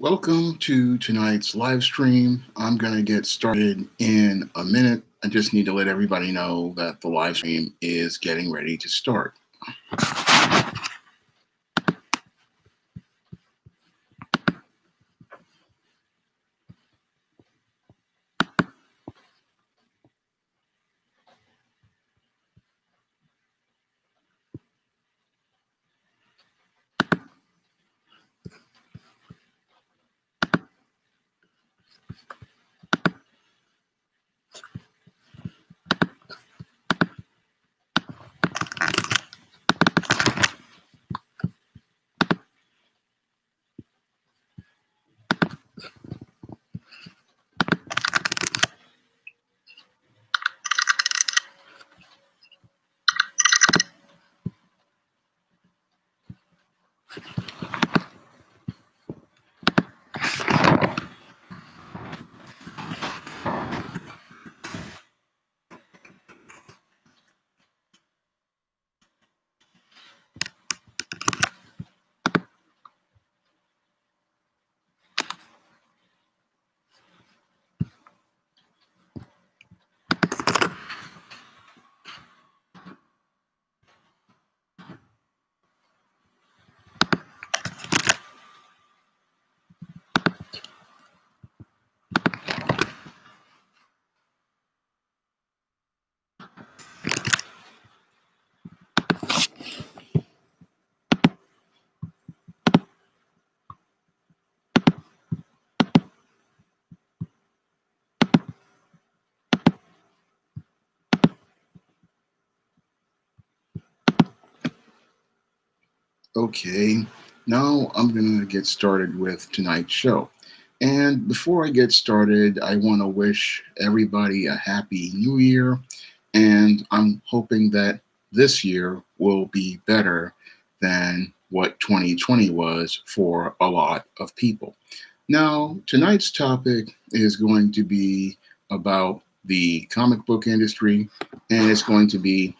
Welcome to tonight's live stream. I'm going to get started in a minute. I just need to let everybody know that the live stream is getting ready to start. Okay, now I'm going to get started with tonight's show. And before I get started, I want to wish everybody a happy new year. And I'm hoping that this year will be better than what 2020 was for a lot of people. Now, tonight's topic is going to be about the comic book industry, and it's going to be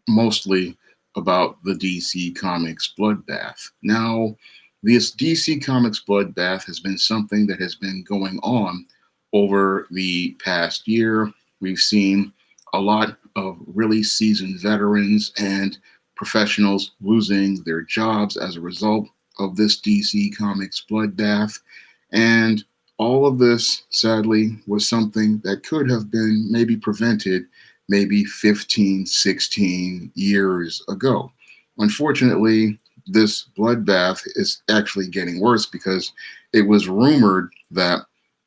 mostly about the DC Comics Bloodbath. Now, this DC Comics Bloodbath has been something that has been going on over the past year. We've seen a lot of really seasoned veterans and professionals losing their jobs as a result of this DC Comics Bloodbath. And all of this, sadly, was something that could have been maybe prevented maybe 15, 16 years ago. Unfortunately, this bloodbath is actually getting worse because it was rumored that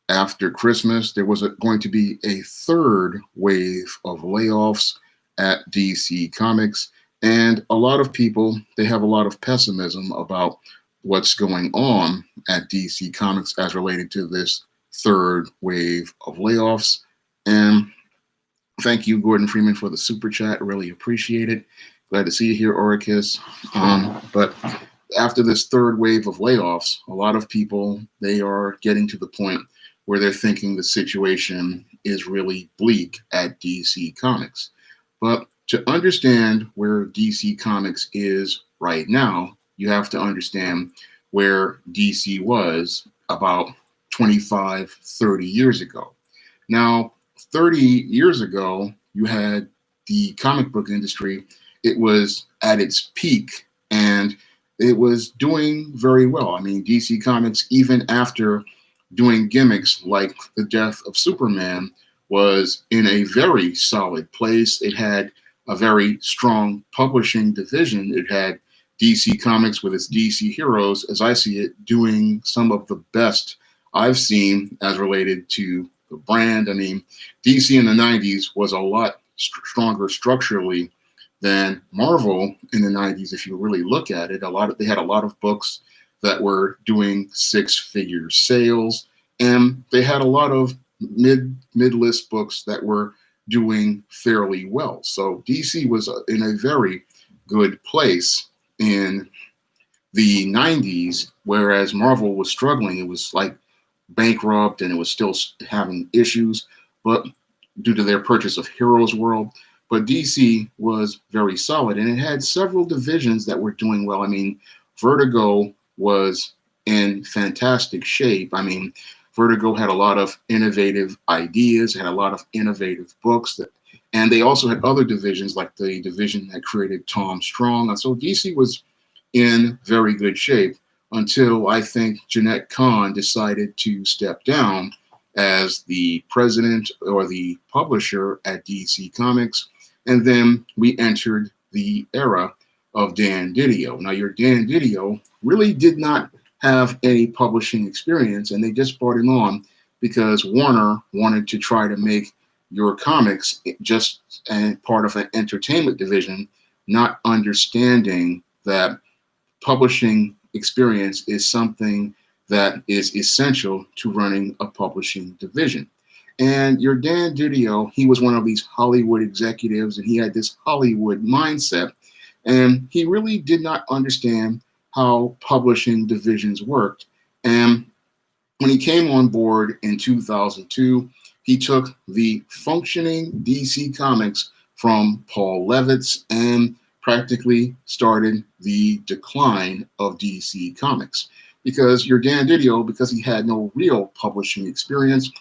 after Christmas, there was going to be a third wave of layoffs at DC Comics. And a lot of people, they have a lot of pessimism about what's going on at DC Comics as related to this third wave of layoffs. And thank you, Gordon Freeman, for the super chat. Really appreciate it. Glad to see you here, Oricus. But after this third wave of layoffs, a lot of people, they are getting to the point where they're thinking the situation is really bleak at DC Comics. But to understand where DC Comics is right now, you have to understand where DC was about 25, 30 years ago. Now, 30 years ago, you had the comic book industry. It was at its peak and it was doing very well. I mean, DC Comics, even after doing gimmicks like the death of Superman, was in a very solid place. It had a very strong publishing division. It had DC Comics with its DC Heroes, as I see it, doing some of the best I've seen as related to the brand. I mean, DC in the 90s was a lot stronger structurally than Marvel in the 90s. If you really look at it, they had a lot of books that were doing six-figure sales, and they had a lot of mid-list books that were doing fairly well. So DC was in a very good place in the 90s, whereas Marvel was struggling. It was like bankrupt and it was still having issues, but due to their purchase of Heroes World. But DC was very solid, and it had several divisions that were doing well. I mean, Vertigo was in fantastic shape. I mean, Vertigo had a lot of innovative ideas, had a lot of innovative books and they also had other divisions like the division that created Tom Strong. And so DC was in very good shape until I think Jeanette Kahn decided to step down as the president or the publisher at DC Comics. And then we entered the era of Dan Didio. Now, your Dan Didio really did not have any publishing experience, and they just brought him on because Warner wanted to try to make your comics just part of an entertainment division, not understanding that publishing experience is something that is essential to running a publishing division. And your Dan Didio, he was one of these Hollywood executives, and he had this Hollywood mindset, and he really did not understand how publishing divisions worked. And when he came on board in 2002, he took the functioning DC Comics from Paul Levitz and practically started the decline of DC Comics. Because your Dan Didio, because he had no real publishing experience,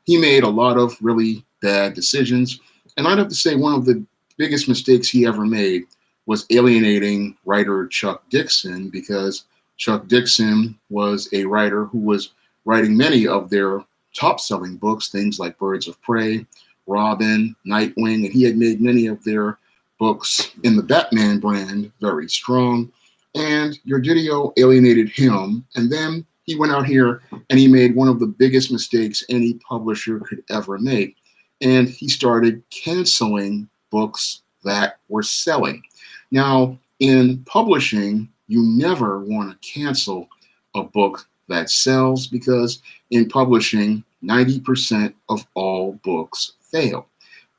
he made a lot of really bad decisions. And I'd have to say one of the biggest mistakes he ever made was alienating writer Chuck Dixon, because Chuck Dixon was a writer who was writing many of their top-selling books, things like Birds of Prey, Robin, Nightwing, and he had made many of their books in the Batman brand very strong. And your Didio alienated him, and then he went out here and he made one of the biggest mistakes any publisher could ever make. And he started canceling books that were selling. Now, in publishing, you never want to cancel a book that sells, because in publishing, 90% of all books fail.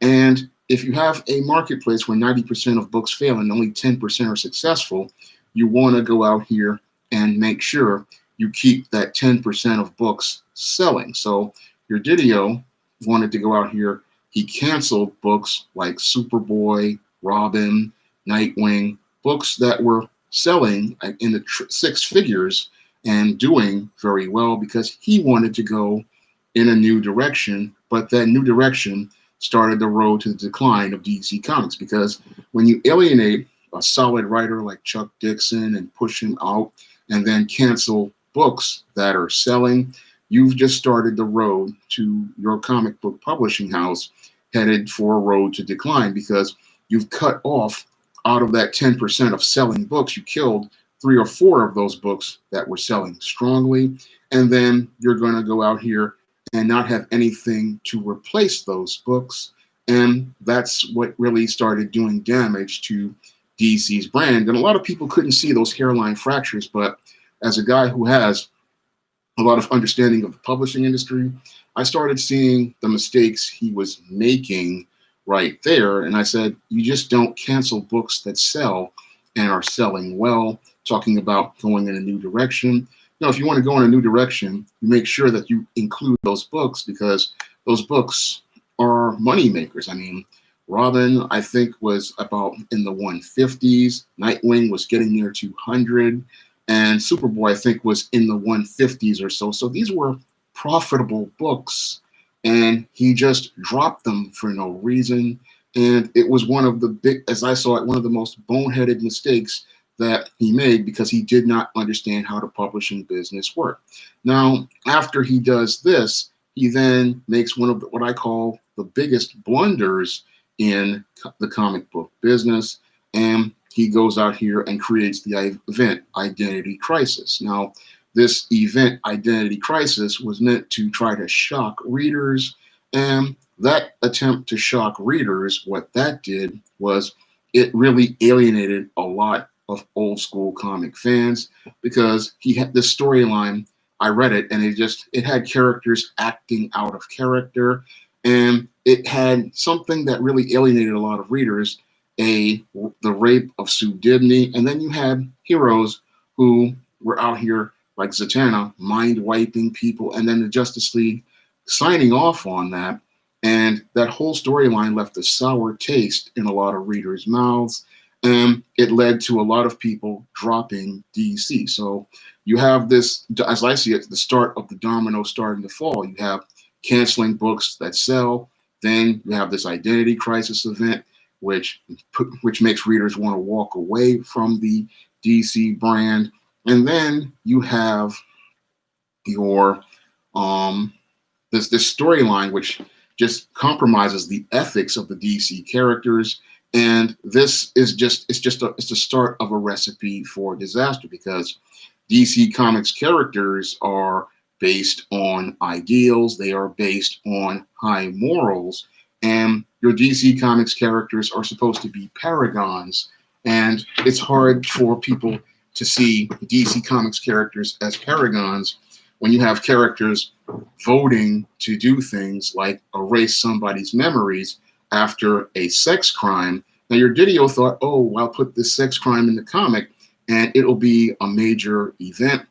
And if you have a marketplace where 90% of books fail and only 10% are successful, you want to go out here and make sure you keep that 10% of books selling. So your Didio wanted to go out here. He canceled books like Superboy, Robin, Nightwing, books that were selling in the six figures and doing very well, because he wanted to go in a new direction. But that new direction started the road to the decline of DC Comics, because when you alienate a solid writer like Chuck Dixon and push him out and then cancel books that are selling, you've just started the road to your comic book publishing house headed for a road to decline, because you've cut off out of that 10% of selling books, you killed 3 or 4 of those books that were selling strongly. And then you're going to go out here and not have anything to replace those books. And that's what really started doing damage to DC's brand. And a lot of people couldn't see those hairline fractures, but as a guy who has a lot of understanding of the publishing industry, I started seeing the mistakes he was making right there. And I said, you just don't cancel books that sell and are selling well. Talking about going in a new direction. If you want to go in a new direction, you make sure that you include those books, because those books are money makers. I mean, Robin, I think, was about in the 150s. Nightwing was getting near 200. And Superboy, I think, was in the 150s or so. So these were profitable books, and he just dropped them for no reason. And it was one of the as I saw it, one of the most boneheaded mistakes that he made, because he did not understand how the publishing business worked. Now, after he does this, he then makes one of what I call the biggest blunders in the comic book business, and he goes out here and creates the event Identity Crisis. Now, this event Identity Crisis was meant to try to shock readers, and that attempt to shock readers, what that did was it really alienated a lot of old school comic fans, because he had this storyline. I read it, and it had characters acting out of character, and it had something that really alienated a lot of readers, the rape of Sue Dibney. And then you had heroes who were out here like Zatanna mind wiping people, and then the Justice League signing off on that. And that whole storyline left a sour taste in a lot of readers' mouths. And it led to a lot of people dropping DC. So you have this, as I see it, the start of the domino starting to fall. You have canceling books that sell. Then you have this identity crisis event, which makes readers want to walk away from the DC brand. And then you have your this storyline, which just compromises the ethics of the DC characters. And this is it's the start of a recipe for disaster, because DC Comics characters are based on ideals, they are based on high morals, and your DC Comics characters are supposed to be paragons. And it's hard for people to see DC Comics characters as paragons when you have characters voting to do things like erase somebody's memories after a sex crime. Now, your Didio thought, oh, I'll put this sex crime in the comic and it'll be a major event.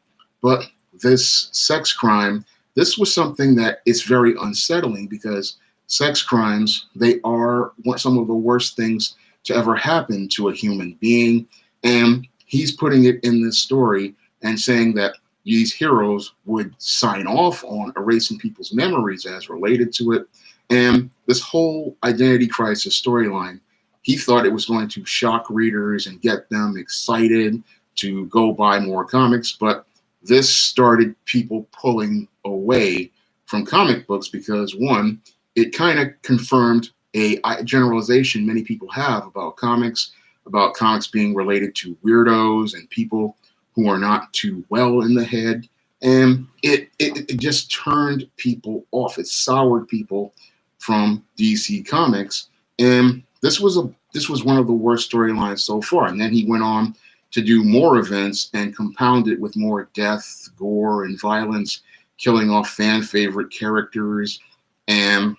But this sex crime, this was something that is very unsettling, because sex crimes, they are some of the worst things to ever happen to a human being. And he's putting it in this story and saying that these heroes would sign off on erasing people's memories as related to it. And this whole identity crisis storyline, he thought it was going to shock readers and get them excited to go buy more comics. But this started people pulling away from comic books because, one, it kind of confirmed a generalization many people have about comics being related to weirdos and people who are not too well in the head. And it just turned people off. It soured people from DC Comics. And this was one of the worst storylines so far. And then he went on to do more events and compound it with more death, gore, and violence, killing off fan favorite characters. And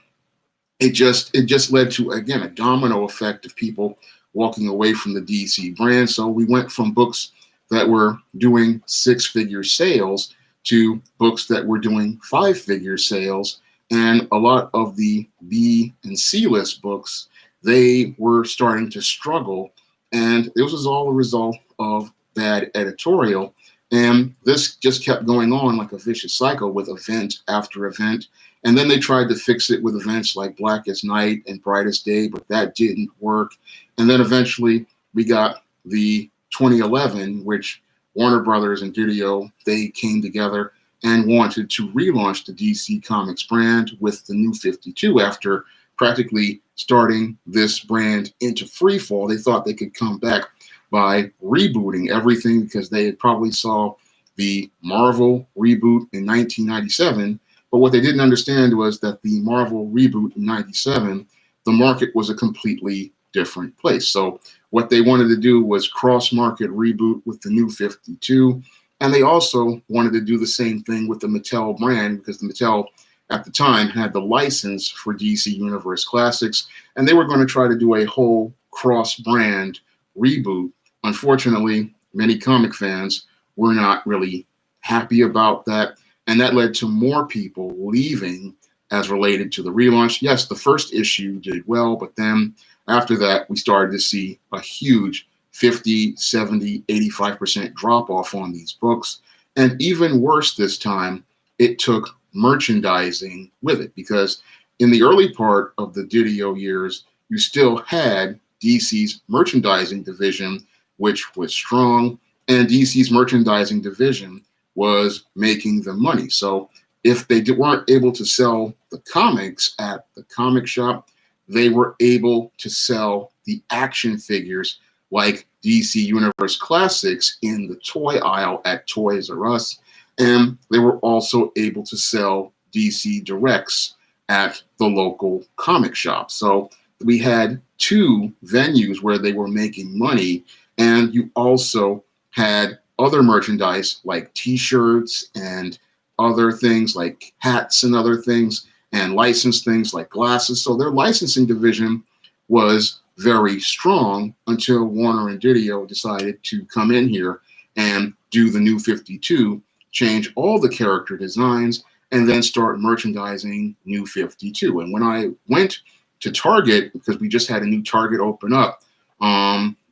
it just led to, again, a domino effect of people walking away from the DC brand. So we went from books that were doing 6-figure sales to books that were doing 5-figure sales. And a lot of the B and C list books, they were starting to struggle. And this was all a result of bad editorial. And this just kept going on like a vicious cycle with event after event. And then they tried to fix it with events like Blackest Night and Brightest Day, but that didn't work. And then eventually we got the 2011, which Warner Brothers and Didio, they came together and wanted to relaunch the DC Comics brand with the New 52. After practically starting this brand into free fall, they thought they could come back by rebooting everything, because they had probably saw the Marvel reboot in 1997. But what they didn't understand was that the Marvel reboot in 97, the market was a completely different place. So what they wanted to do was cross-market reboot with the New 52. And they also wanted to do the same thing with the Mattel brand, because the Mattel at the time had the license for DC Universe Classics, and they were going to try to do a whole cross-brand reboot. Unfortunately, many comic fans were not really happy about that, and that led to more people leaving as related to the relaunch. Yes, the first issue did well, but then after that, we started to see a huge 50, 70, 85% drop off on these books. And even worse this time, it took merchandising with it, because in the early part of the Didio years, you still had DC's merchandising division, which was strong, and DC's merchandising division was making the money. So if they weren't able to sell the comics at the comic shop, they were able to sell the action figures like DC Universe Classics in the toy aisle at Toys R Us. And they were also able to sell DC Directs at the local comic shop. So we had two venues where they were making money. And you also had other merchandise like t-shirts and other things like hats and other things, and licensed things like glasses. So their licensing division was very strong until Warner and Didio decided to come in here and do the New 52, change all the character designs, and then start merchandising New 52. And when I went to Target, because we just had a new Target open up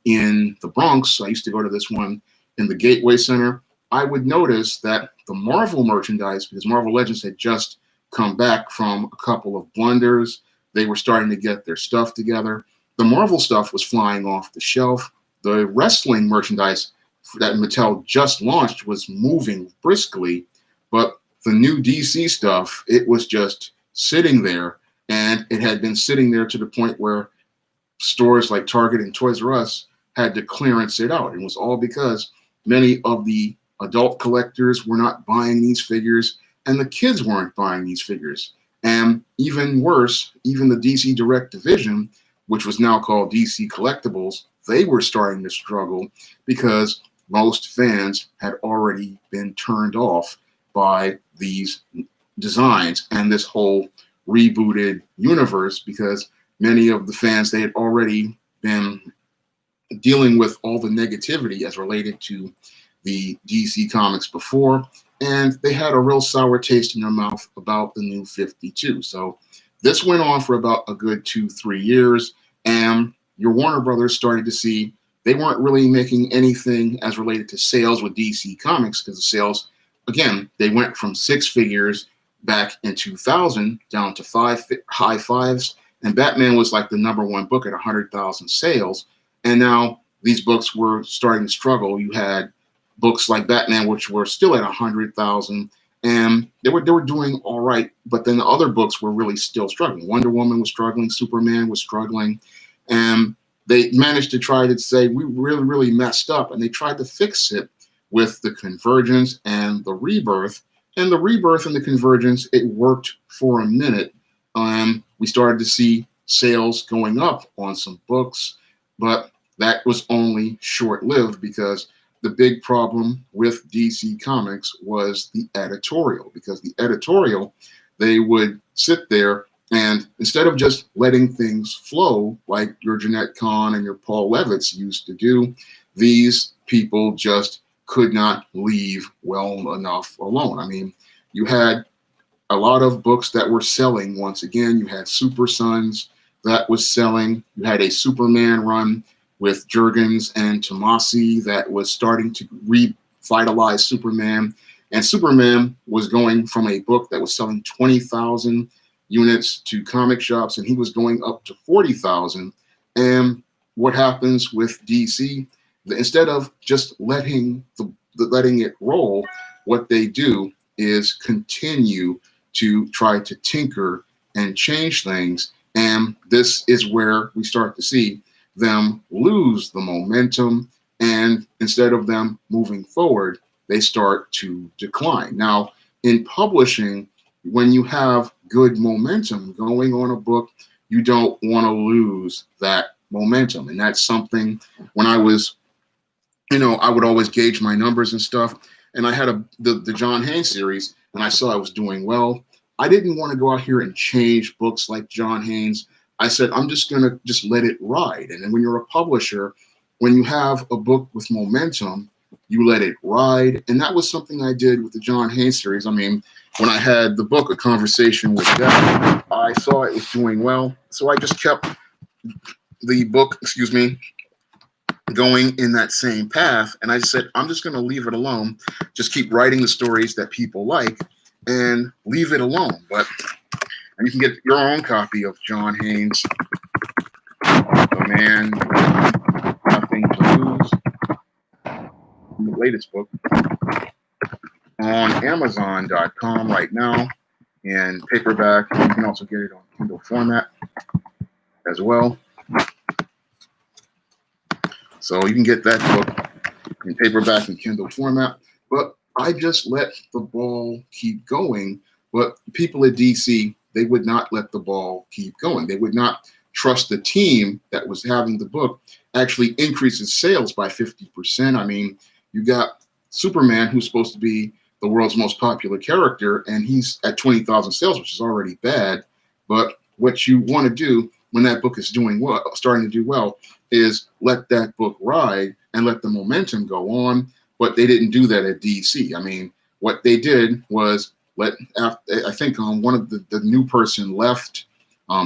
in the Bronx, I used to go to this one in the Gateway Center, I would notice that the Marvel merchandise, because Marvel Legends had just come back from a couple of blunders, they were starting to get their stuff together. The Marvel stuff was flying off the shelf. The wrestling merchandise that Mattel just launched was moving briskly, but the new DC stuff, it was just sitting there, and it had been sitting there to the point where stores like Target and Toys R Us had to clearance it out. It was all because many of the adult collectors were not buying these figures, and the kids weren't buying these figures. And even worse, even the DC Direct division, which was now called DC Collectibles, they were starting to struggle because most fans had already been turned off by these designs and this whole rebooted universe, because many of the fans, they had already been dealing with all the negativity as related to the DC Comics before, and they had a real sour taste in their mouth about the new 52. So this went on for about a good 2-3 years, and your Warner Brothers started to see they weren't really making anything as related to sales with DC Comics, because the sales, again, they went from 6 figures back in 2000 down to high fives, and Batman was like the #1 book at 100,000 sales, and now these books were starting to struggle. You had books like Batman, which were still at 100,000, and they were doing all right, but then the other books were really still struggling. Wonder Woman was struggling, Superman was struggling, and they managed to try to say, we really messed up, and they tried to fix it with the Convergence and the Rebirth. And the Rebirth and the Convergence, it worked for a minute. We started to see sales going up on some books, but that was only short-lived, because the big problem with DC Comics was the editorial, because the editorial, they would sit there, and instead of just letting things flow like your Jeanette Kahn and your Paul Levitz used to do, these people just could not leave well enough alone. I mean, you had a lot of books that were selling. Once again, you had Super Sons that was selling. You had a Superman run with Jurgens and Tomasi that was starting to revitalize Superman. And Superman was going from a book that was selling 20,000 units to comic shops, and he was going up to 40,000. And what happens with DC? Instead of just letting it roll, what they do is continue to try to tinker and change things. And this is where we start to see them lose the momentum, and instead of them moving forward, they start to decline. Now, in publishing, when you have good momentum going on a book, you don't want to lose that momentum. And that's something, when I was, I would always gauge my numbers and stuff. And I had the John Haynes series, and I saw I was doing well. I didn't want to go out here and change books like John Haynes. I said, I'm just going to just let it ride. And then when you're a publisher, when you have a book with momentum, you let it ride. And that was something I did with the John Haynes series. I mean, when I had the book, A Conversation with Death, I saw it was doing well. So I just kept the book, going in that same path. And I said, I'm just going to leave it alone. Just keep writing the stories that people like and leave it alone. And you can get your own copy of John Haynes, The Man with Nothing to Lose, the latest book, on Amazon.com right now, and paperback. You can also get it on Kindle format as well. So you can get that book in paperback and Kindle format. But I just let the ball keep going. But people at DC, they would not let the ball keep going. They would not trust the team that was having the book actually increase its sales by 50%. I mean, you got Superman, who's supposed to be the world's most popular character, and he's at 20,000 sales, which is already bad. But what you want to do when that book is doing well, starting to do well, is let that book ride and let the momentum go on. But they didn't do that at DC. I mean, what they did was I think one of the new person left,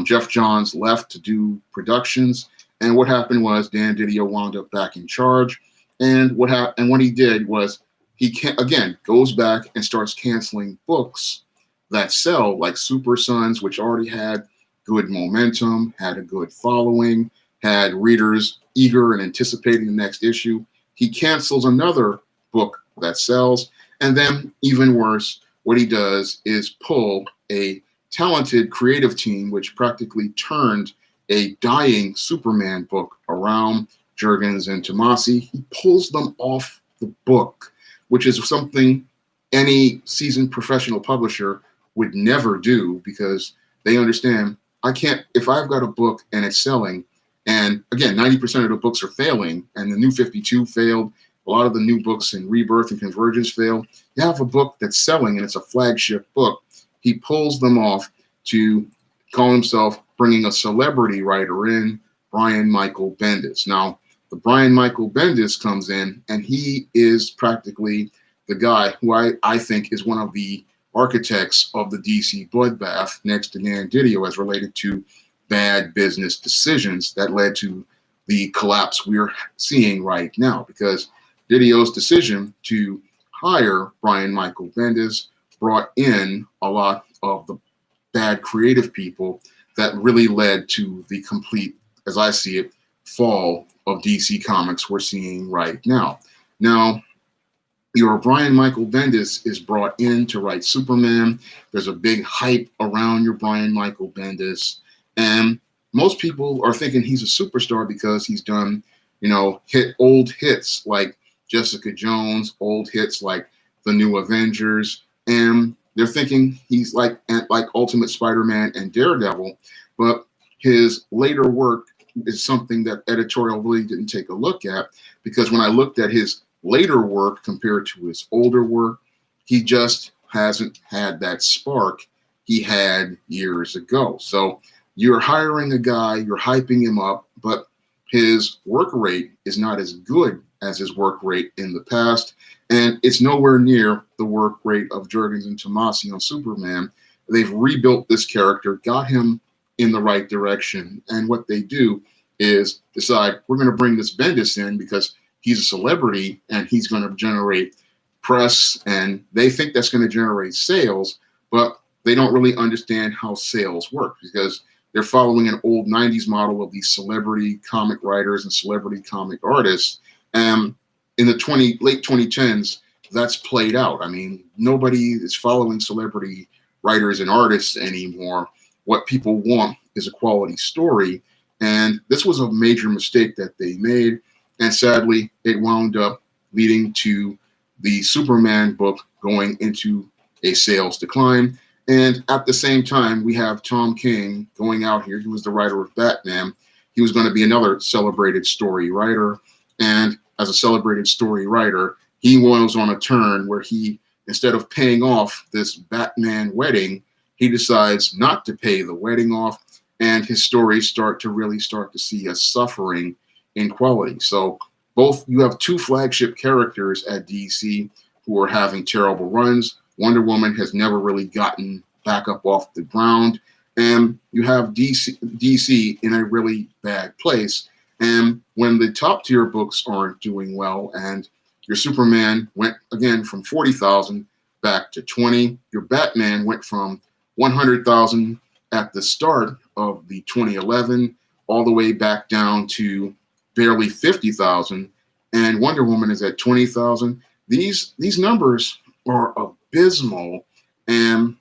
Jeff Johns left to do productions, And what happened was Dan Didio wound up back in charge. And what he did was again goes back and starts canceling books that sell, like Super Sons, which already had good momentum, had a good following, had readers eager and anticipating the next issue. He cancels another book that sells. And then, even worse, what he does is pull a talented creative team, which practically turned a dying Superman book around, Jurgens and Tomasi. He pulls them off the book, which is something any seasoned professional publisher would never do, because they understand, I can't, if I've got a book and it's selling, and again, 90% of the books are failing, and the New 52 failed, a lot of the new books in Rebirth and Convergence failed. You have a book that's selling and it's a flagship book. He pulls them off to call himself bringing a celebrity writer in, Brian Michael Bendis. Now, the Brian Michael Bendis comes in, and he is practically the guy who I think is one of the architects of the DC Bloodbath, next to Dan Didio, as related to bad business decisions that led to the collapse we're seeing right now. Because Didio's decision to hire Brian Michael Bendis brought in a lot of the bad creative people that really led to the complete, as I see it, fall of DC Comics we're seeing right now. Now, your Brian Michael Bendis is brought in to write Superman. There's a big hype around your Brian Michael Bendis. And most people are thinking he's a superstar because he's done, old hits like Jessica Jones, old hits like The New Avengers. And they're thinking he's like Ultimate Spider-Man and Daredevil. But his later work is something that editorial really didn't take a look at, because when I looked at his later work compared to his older work, he just hasn't had that spark he had years ago. So you're hiring a guy, you're hyping him up, but his work rate is not as good as his work rate in the past, and it's nowhere near the work rate of Jurgens and Tomasi on Superman. They've rebuilt this character, got him in the right direction, and what they do is decide, we're going to bring this Bendis in because he's a celebrity and he's going to generate press, and they think that's going to generate sales, but they don't really understand how sales work, because they're following an old 90s model of these celebrity comic writers and celebrity comic artists. And in the late 2010s, that's played out. I mean, nobody is following celebrity writers and artists anymore. What people want is a quality story. And this was a major mistake that they made. And sadly, it wound up leading to the Superman book going into a sales decline. And at the same time, we have Tom King going out here. He was the writer of Batman. He was going to be another celebrated story writer. And as a celebrated story writer, he was on a turn where he, instead of paying off this Batman wedding, he decides not to pay the wedding off. And his stories start to see a suffering in quality. So you have two flagship characters at DC who are having terrible runs. Wonder Woman has never really gotten back up off the ground. And you have DC in a really bad place. And when the top tier books aren't doing well, and your Superman went again from 40,000 back to 20, your Batman went from 100,000 at the start of the 2011 all the way back down to barely 50,000, and Wonder Woman is at 20,000. These numbers are abysmal, and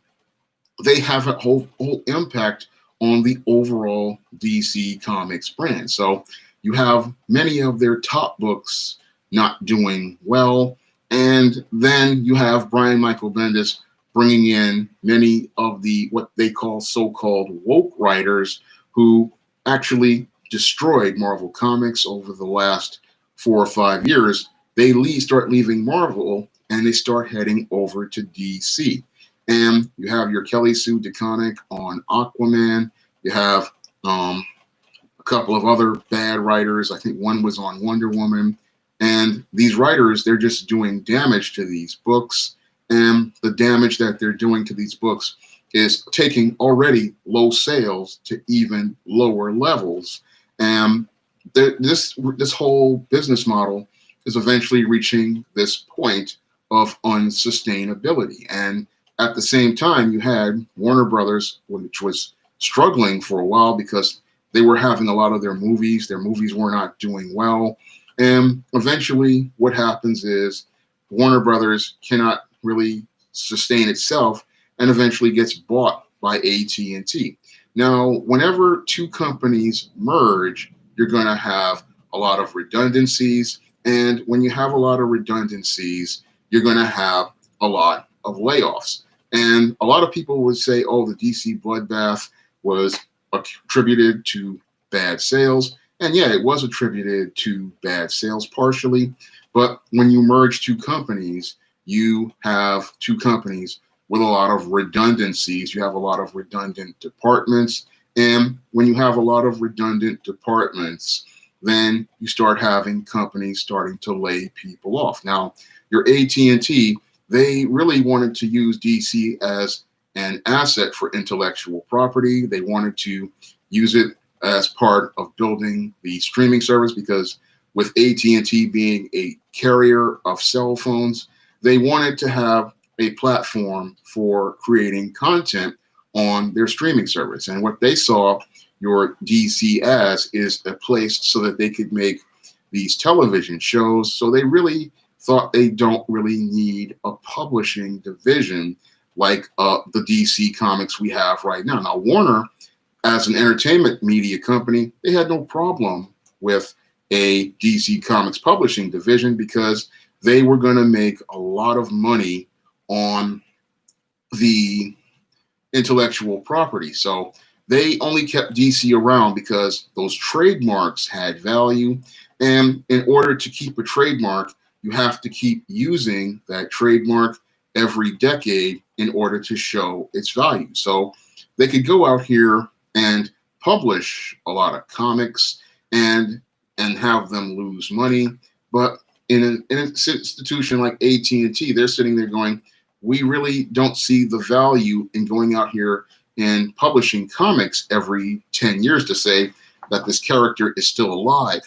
they have a whole impact on the overall DC Comics brand. So you have many of their top books not doing well, and then you have Brian Michael Bendis bringing in many of the what they call so-called woke writers who actually destroyed Marvel Comics over the last 4 or 5 years. They start leaving Marvel and they start heading over to DC. And you have your Kelly Sue DeConnick on Aquaman. You have a couple of other bad writers. I think one was on Wonder Woman. And these writers, they're just doing damage to these books. And the damage that they're doing to these books is taking already low sales to even lower levels. And this whole business model is eventually reaching this point of unsustainability. And at the same time, you had Warner Brothers, which was struggling for a while because they were having a lot of their movies were not doing well. And eventually, what happens is Warner Brothers cannot really sustain itself and eventually gets bought by AT&T. Now, whenever two companies merge, you're going to have a lot of redundancies. And when you have a lot of redundancies, you're going to have a lot of layoffs. And a lot of people would say, oh, the DC Bloodbath was attributed to bad sales. And yeah, it was attributed to bad sales partially. But when you merge two companies, you have two companies with a lot of redundancies. You have a lot of redundant departments. And when you have a lot of redundant departments, then you start having companies starting to lay people off. Now, your AT&T, they really wanted to use DC as an asset for intellectual property. They wanted to use it as part of building the streaming service because with AT&T being a carrier of cell phones, they wanted to have a platform for creating content on their streaming service. And what they saw your DC as is a place so that they could make these television shows. So they really thought they don't really need a publishing division like the DC Comics we have right now. Now, Warner, as an entertainment media company, they had no problem with a DC Comics publishing division because they were going to make a lot of money on the intellectual property. So they only kept DC around because those trademarks had value. And in order to keep a trademark, you have to keep using that trademark every decade in order to show its value. So they could go out here and publish a lot of comics and have them lose money. But in an institution like AT&T, they're sitting there going, we really don't see the value in going out here and publishing comics every 10 years to say that this character is still alive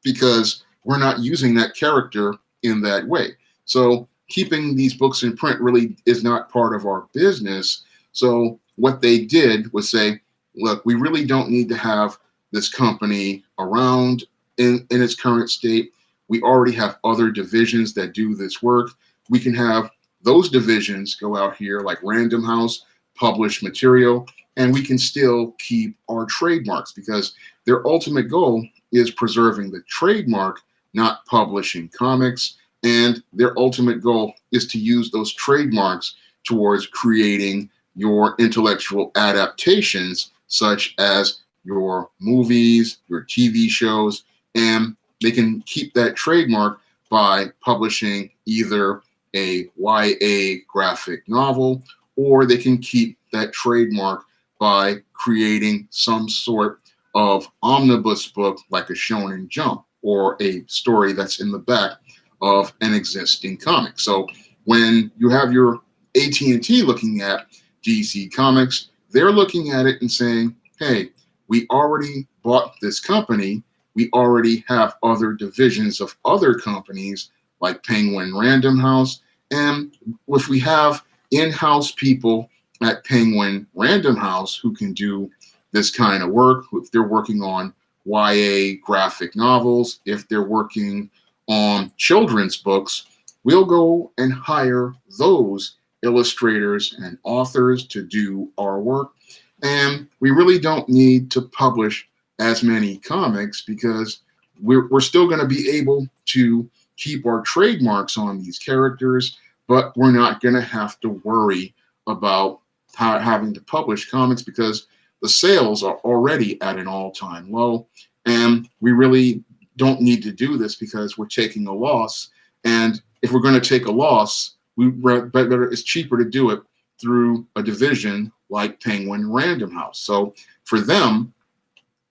because we're not using that character in that way. So keeping these books in print really is not part of our business. So what they did was say, look, we really don't need to have this company around in its current state. We already have other divisions that do this work. We can have those divisions go out here like Random House, publish material, and we can still keep our trademarks because their ultimate goal is preserving the trademark, not publishing comics. And their ultimate goal is to use those trademarks towards creating your intellectual adaptations, such as your movies, your TV shows, and they can keep that trademark by publishing either a YA graphic novel, or they can keep that trademark by creating some sort of omnibus book like a Shonen Jump or a story that's in the back of an existing comic. So when you have your AT&T looking at DC Comics, they're looking at it and saying, hey, we already bought this company. We already have other divisions of other companies like Penguin Random House. And if we have in-house people at Penguin Random House who can do this kind of work, if they're working on YA graphic novels, if they're working on children's books, we'll go and hire those illustrators and authors to do our work. And we really don't need to publish as many comics because we're still going to be able to keep our trademarks on these characters, but we're not going to have to worry about having to publish comics because the sales are already at an all-time low. And we really don't need to do this because we're taking a loss. And if we're going to take a loss, it's cheaper to do it through a division like Penguin Random House. So for them,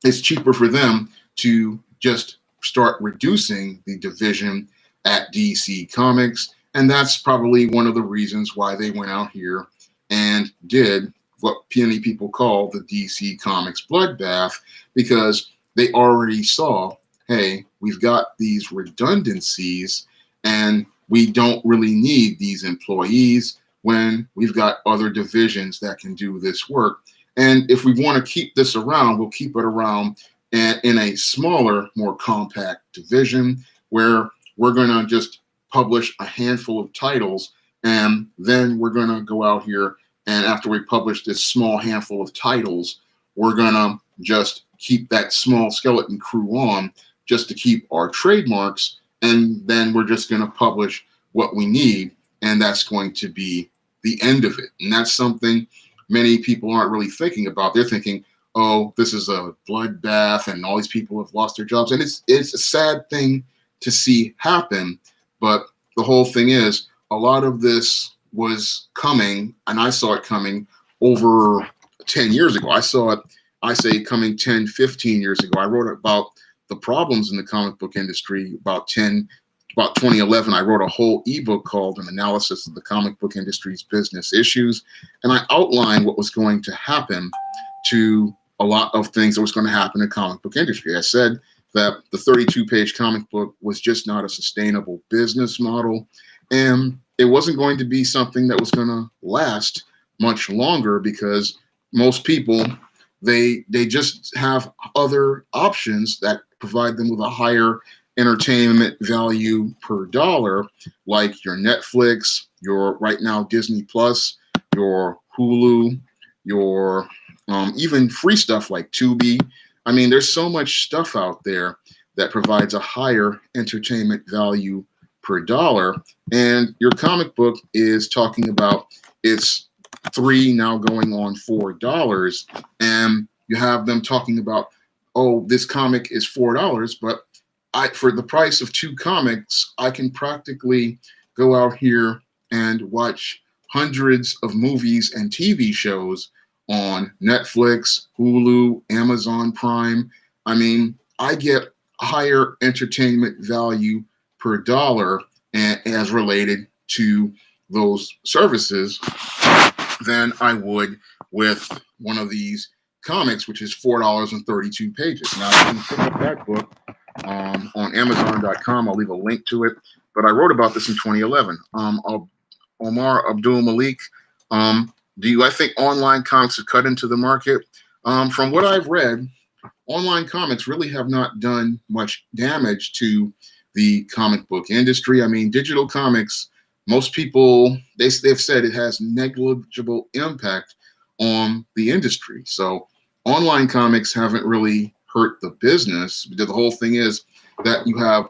it's cheaper for them to just start reducing the division at DC Comics. And that's probably one of the reasons why they went out here and did what many people call the DC Comics Bloodbath, because they already saw, hey, we've got these redundancies and we don't really need these employees when we've got other divisions that can do this work. And if we want to keep this around, we'll keep it around in a smaller, more compact division where we're going to just publish a handful of titles, and then we're going to go out here, and after we publish this small handful of titles, we're going to just keep that small skeleton crew on just to keep our trademarks, and then we're just going to publish what we need, and that's going to be the end of it. And that's something many people aren't really thinking about. They're thinking, oh, this is a bloodbath and all these people have lost their jobs. And it's a sad thing to see happen. But the whole thing is, a lot of this was coming, and I saw it coming over 10 years ago. I saw it, I say, coming 10, 15 years ago. I wrote about the problems in the comic book industry about 2011. I wrote a whole ebook called An Analysis of the Comic Book Industry's Business Issues. And I outlined what was going to happen to a lot of things that was going to happen in the comic book industry. I said that the 32-page comic book was just not a sustainable business model, and it wasn't going to be something that was going to last much longer because most people, they just have other options that provide them with a higher entertainment value per dollar, like your Netflix, your right now Disney Plus, your Hulu, your even free stuff like Tubi. I mean, there's so much stuff out there that provides a higher entertainment value per dollar. And your comic book is talking about it's $3 now going on $4. And you have them talking about, oh, this comic is $4, but for the price of 2 comics, I can practically go out here and watch hundreds of movies and TV shows on Netflix, Hulu, Amazon Prime. I mean, I get higher entertainment value per dollar as related to those services than I would with one of these comics, which is $4.32 pages. Now, you can pick up that book on Amazon.com. I'll leave a link to it. But I wrote about this in 2011. Omar Abdul Malik, I think online comics have cut into the market? From what I've read, online comics really have not done much damage to the comic book industry. I mean, digital comics, most people, they've said it has negligible impact on the industry. So online comics haven't really hurt the business. The whole thing is that you have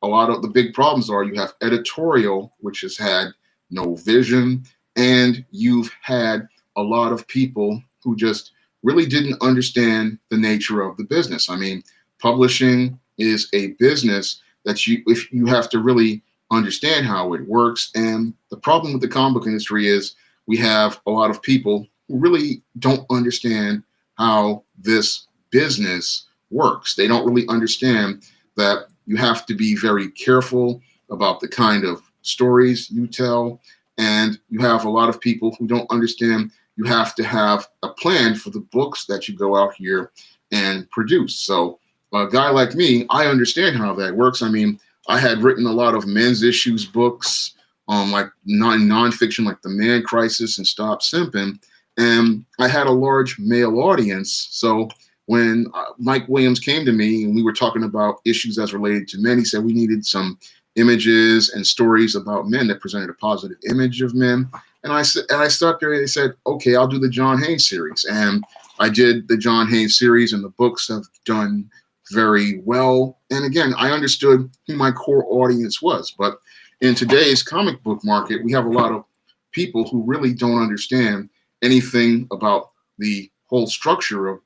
a lot of the big problems are you have editorial, which has had no vision, and you've had a lot of people who just really didn't understand the nature of the business. I mean, publishing is a business that if you have to really understand how it works. And the problem with the comic book industry is we have a lot of people who really don't understand how this business works. They don't really understand that you have to be very careful about the kind of stories you tell. And you have a lot of people who don't understand you have to have a plan for the books that you go out here and produce. So a guy like me, I understand how that works. I mean, I had written a lot of men's issues books, like nonfiction, like The Man Crisis and Stop Simping. And I had a large male audience. So when Mike Williams came to me and we were talking about issues as related to men, he said we needed some images and stories about men that presented a positive image of men. And I sat there and they said, okay, I'll do the John Haynes series. And I did the John Haynes series, and the books have done very well. And again, I understood who my core audience was. But in today's comic book market, we have a lot of people who really don't understand anything about the whole structure of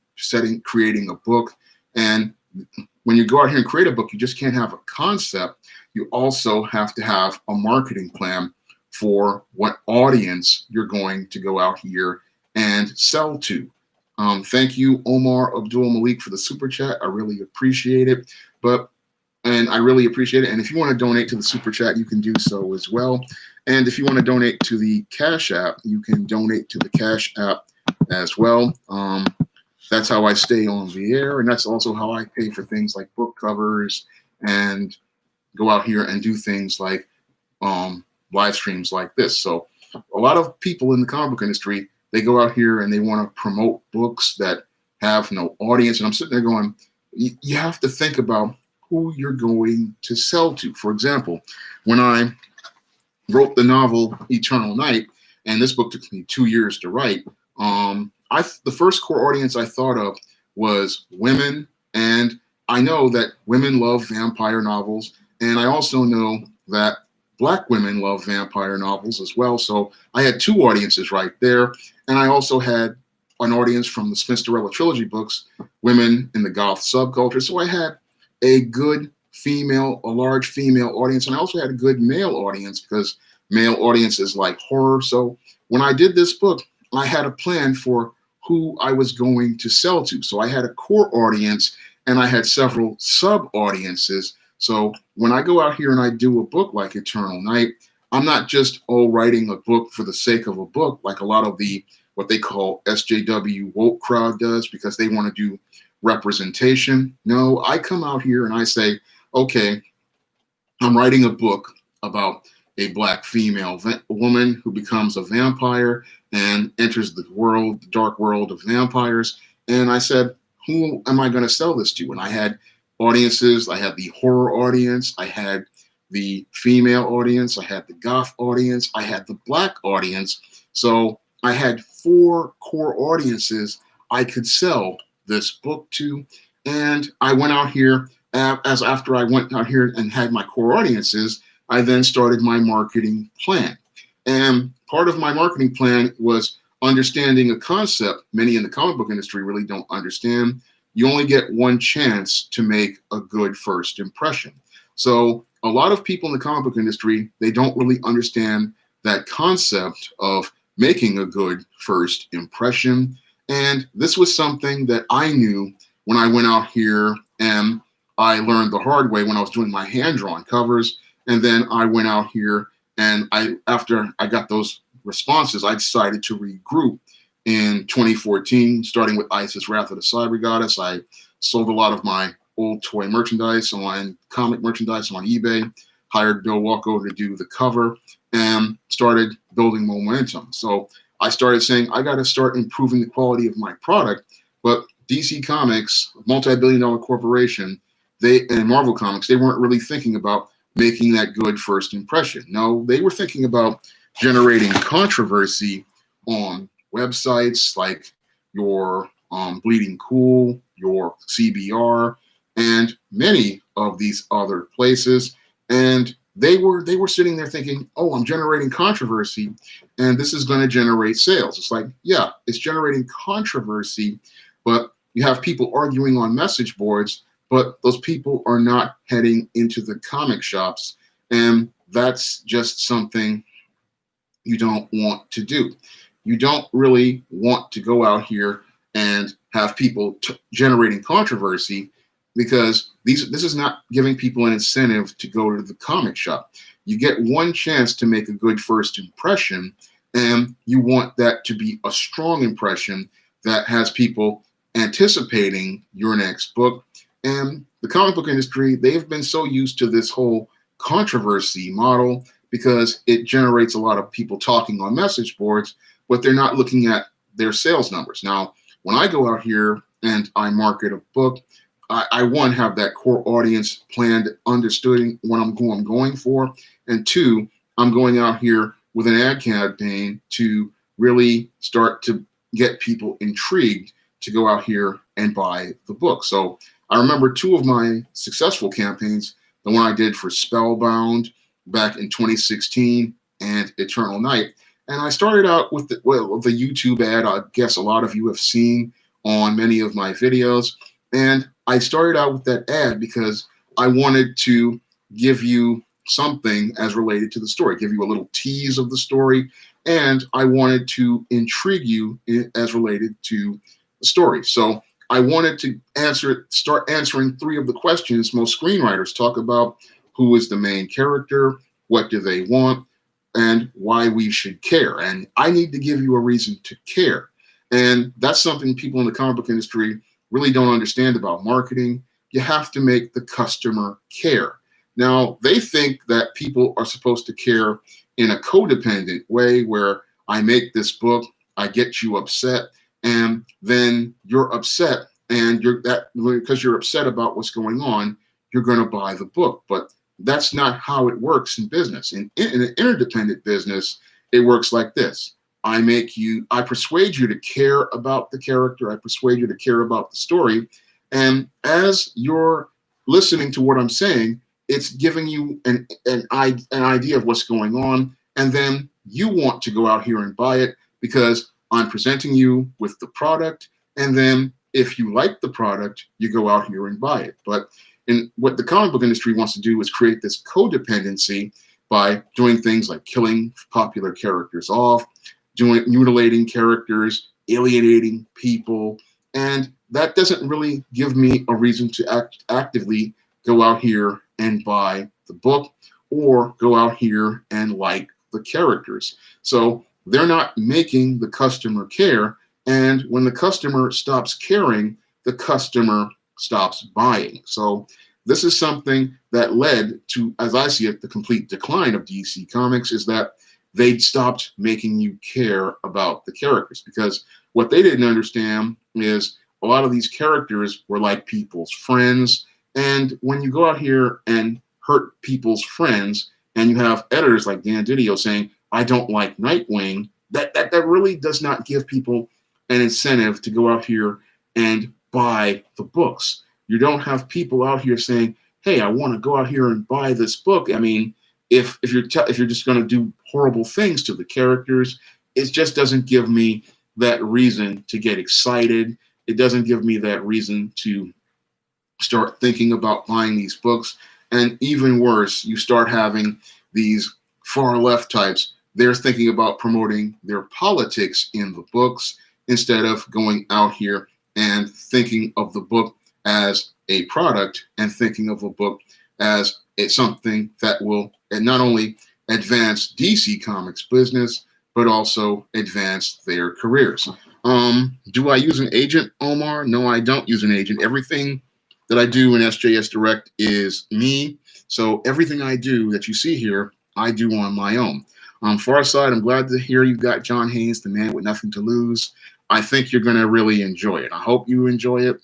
creating a book. And when you go out here and create a book, you just can't have a concept. You also have to have a marketing plan for what audience you're going to go out here and sell to. Thank you, Omar Abdul Malik, for the super chat. I really appreciate it. And if you want to donate to the super chat, you can do so as well. And if you want to donate to the Cash App, you can donate to the Cash App as well. That's how I stay on the air, and that's also how I pay for things like book covers and go out here and do things like live streams like this. So a lot of people in the comic book industry, they go out here and they want to promote books that have no audience. And I'm sitting there going, you have to think about who you're going to sell to. For example, when I wrote the novel Eternal Night, and this book took me 2 years to write, the first core audience I thought of was women, and I know that women love vampire novels, and I also know that Black women love vampire novels as well. So I had two audiences right there. And I also had an audience from the Spinsterella trilogy books, women in the goth subculture. So I had a good female, a large female audience. And I also had a good male audience because male audiences like horror. So when I did this book, I had a plan for who I was going to sell to. So I had a core audience and I had several sub audiences. So when I go out here and I do a book like Eternal Night, I'm not just writing a book for the sake of a book like a lot of the what they call SJW woke crowd does because they want to do representation. No, I come out here and I say, okay, I'm writing a book about a Black female woman who becomes a vampire and enters the world, the dark world of vampires. And I said, who am I going to sell this to? And I had audiences. I had the horror audience. I had the female audience. I had the goth audience. I had the Black audience. So I had 4 core audiences I could sell this book to. And I went out here after I went out here and had my core audiences, I then started my marketing plan. And part of my marketing plan was understanding a concept many in the comic book industry really don't understand. You only get one chance to make a good first impression. So a lot of people in the comic book industry, they don't really understand that concept of making a good first impression. And this was something that I knew when I went out here and I learned the hard way when I was doing my hand-drawn covers. And then I went out here and after I got those responses, I decided to regroup in 2014, starting with Isis Wrath of the Cyber Goddess. I sold a lot of my old toy merchandise on comic merchandise on eBay, hired Bill Walko to do the cover, and started building momentum. So I started saying, I got to start improving the quality of my product. But DC Comics, multi-billion-dollar corporation, and Marvel Comics, they weren't really thinking about making that good first impression. No, they were thinking about generating controversy on websites like your Bleeding Cool, your CBR, and many of these other places. And they were sitting there thinking, oh, I'm generating controversy, and this is going to generate sales. It's like, yeah, it's generating controversy, but you have people arguing on message boards, but those people are not heading into the comic shops, and that's just something you don't want to do. You don't really want to go out here and have people generating controversy because this is not giving people an incentive to go to the comic shop. You get one chance to make a good first impression, and you want that to be a strong impression that has people anticipating your next book. And the comic book industry, they've been so used to this whole controversy model because it generates a lot of people talking on message boards, but they're not looking at their sales numbers. Now, when I go out here and I market a book, I one, have that core audience planned, understanding what I'm going for, and 2, I'm going out here with an ad campaign to really start to get people intrigued to go out here and buy the book. So I remember 2 of my successful campaigns, the one I did for Spellbound back in 2016 and Eternal Night. And I started out with the YouTube ad I guess a lot of you have seen on many of my videos. And I started out with that ad because I wanted to give you something as related to the story, give you a little tease of the story, and I wanted to intrigue you as related to the story. So I wanted to start answering 3 of the questions most screenwriters talk about: who is the main character, what do they want, and why we should care. And I need to give you a reason to care. And that's something people in the comic book industry really don't understand about marketing. You have to make the customer care. Now, they think that people are supposed to care in a codependent way where I make this book, I get you upset, and then you're upset, and because you're upset about what's going on, you're going to buy the book. But that's not how it works in business. In an interdependent business, it works like this. I persuade you to care about the character. I persuade you to care about the story. And as you're listening to what I'm saying, it's giving you an idea of what's going on. And then you want to go out here and buy it because I'm presenting you with the product. And then if you like the product, you go out here and buy it. But what the comic book industry wants to do is create this codependency by doing things like killing popular characters off, mutilating characters, alienating people, and that doesn't really give me a reason to actively go out here and buy the book or go out here and like the characters. So they're not making the customer care, and when the customer stops caring, the customer stops buying. So this is something that led to, as I see it, the complete decline of DC Comics, is that they stopped making you care about the characters, because what they didn't understand is a lot of these characters were like people's friends. And when you go out here and hurt people's friends, and you have editors like Dan Didio saying, I don't like Nightwing, that really does not give people an incentive to go out here and buy the books. You don't have people out here saying, hey, I want to go out here and buy this book. I mean, if you're just going to do horrible things to the characters, it just doesn't give me that reason to get excited. It doesn't give me that reason to start thinking about buying these books. And even worse, you start having these far left types. They're thinking about promoting their politics in the books instead of going out here and thinking of the book as a product and thinking of a book as it's something that will not only advance DC Comics business, but also advance their careers. Do I use an agent, Omar? No, I don't use an agent. Everything that I do in SJS Direct is me. So everything I do that you see here, I do on my own. Farside, I'm glad to hear you got John Haynes, the man with nothing to lose. I think you're going to really enjoy it. I hope you enjoy it.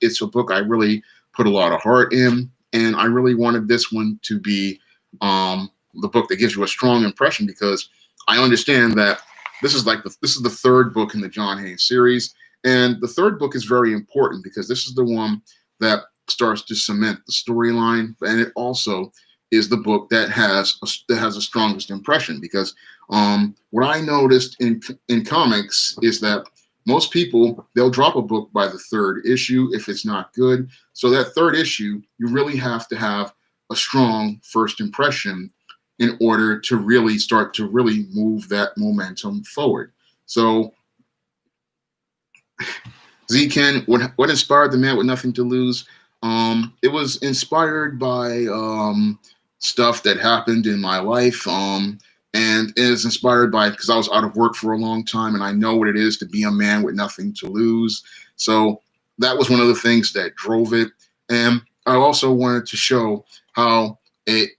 It's a book I really put a lot of heart in, and I really wanted this one to be the book that gives you a strong impression, because I understand that this is the third book in the John Haynes series, and the third book is very important because this is the one that starts to cement the storyline, and it also is the book that has the strongest impression. Because what I noticed in comics is that most people, they'll drop a book by the third issue if it's not good. So that third issue, you really have to have a strong first impression in order to really start to really move that momentum forward. So Z-Ken, what inspired the man with nothing to lose? It was inspired by stuff that happened in my life. And it is inspired by, because I was out of work for a long time, and I know what it is to be a man with nothing to lose. So that was one of the things that drove it. And I also wanted to show how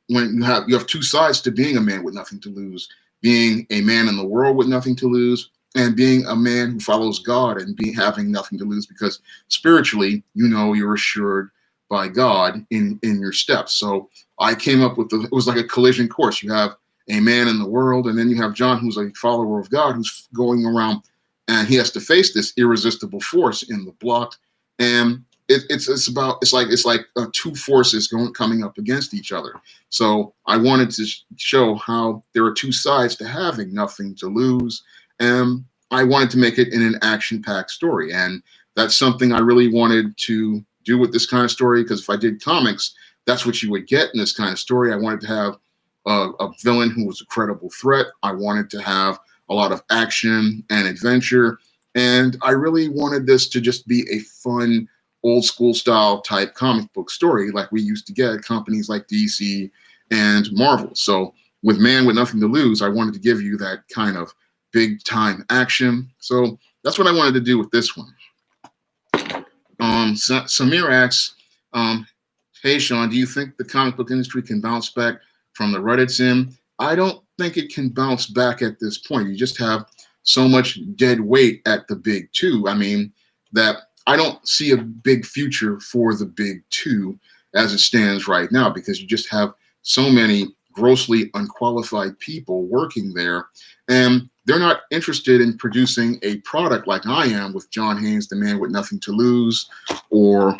when you have two sides to being a man with nothing to lose, being a man in the world with nothing to lose, and being a man who follows God and having nothing to lose, because spiritually, you're assured by God in your steps. So I came up with it was like a collision course. You have a man in the world, and then you have John, who's a follower of God, who's going around, and he has to face this irresistible force in the block. And it's like two forces coming up against each other. So I wanted to show how there are two sides to having nothing to lose, and I wanted to make it in an action-packed story. And that's something I really wanted to do with this kind of story, because if I did comics, that's what you would get in this kind of story. I wanted to have a villain who was a credible threat. I wanted to have a lot of action and adventure. And I really wanted this to just be a fun, old school style type comic book story like we used to get at companies like DC and Marvel. So with Man with Nothing to Lose, I wanted to give you that kind of big time action. So that's what I wanted to do with this one. Samir asks, hey, Sean, do you think the comic book industry can bounce back from the rut it's in? I don't think it can bounce back at this point. You just have so much dead weight at the big two. I mean, that I don't see a big future for the big two as it stands right now, because you just have so many grossly unqualified people working there, and they're not interested in producing a product like I am with John Haynes, The Man with Nothing to Lose, or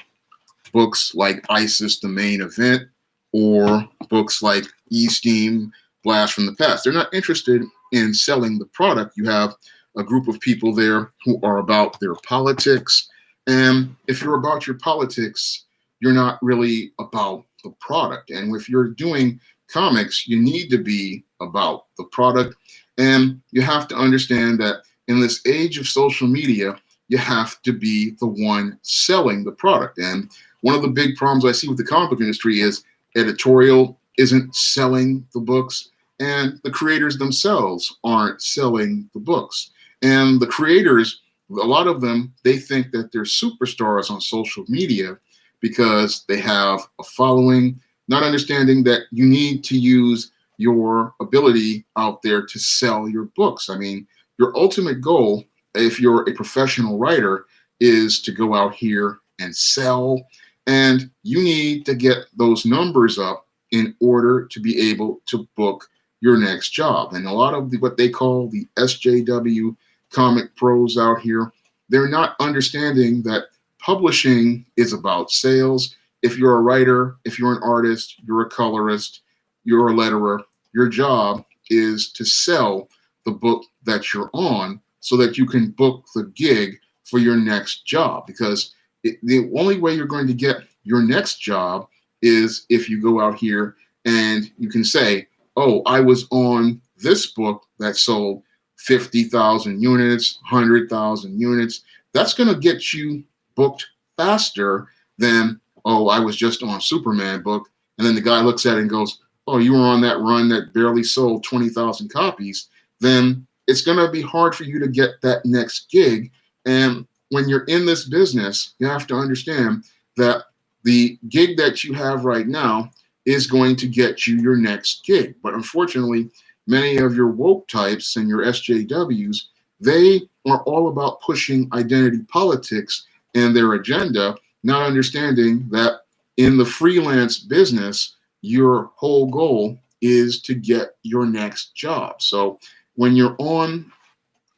books like ISIS, The Main Event, or books like E-Steam, Blast from the Past. They're not interested in selling the product. You have a group of people there who are about their politics, and if you're about your politics, you're not really about the product. And if you're doing comics, you need to be about the product. And you have to understand that in this age of social media, you have to be the one selling the product. And one of the big problems I see with the comic book industry is editorial isn't selling the books, and the creators themselves aren't selling the books. And the creators, a lot of them, they think that they're superstars on social media because they have a following, not understanding that you need to use your ability out there to sell your books. I mean, your ultimate goal, if you're a professional writer, is to go out here and sell, and you need to get those numbers up in order to be able to book your next job. And a lot of what they call the SJW comic pros out here, they're not understanding that publishing is about sales. If you're a writer, if you're an artist, you're a colorist, you're a letterer, your job is to sell the book that you're on so that you can book the gig for your next job. Because the only way you're going to get your next job is if you go out here and you can say, oh, I was on this book that sold 50,000 units, 100,000 units. That's going to get you booked faster than, oh, I was just on Superman book. And then the guy looks at it and goes, oh, you were on that run that barely sold 20,000 copies. Then it's going to be hard for you to get that next gig. And when you're in this business, you have to understand that the gig that you have right now is going to get you your next gig. But unfortunately, many of your woke types and your SJWs, they are all about pushing identity politics and their agenda, not understanding that in the freelance business, your whole goal is to get your next job. So when you're on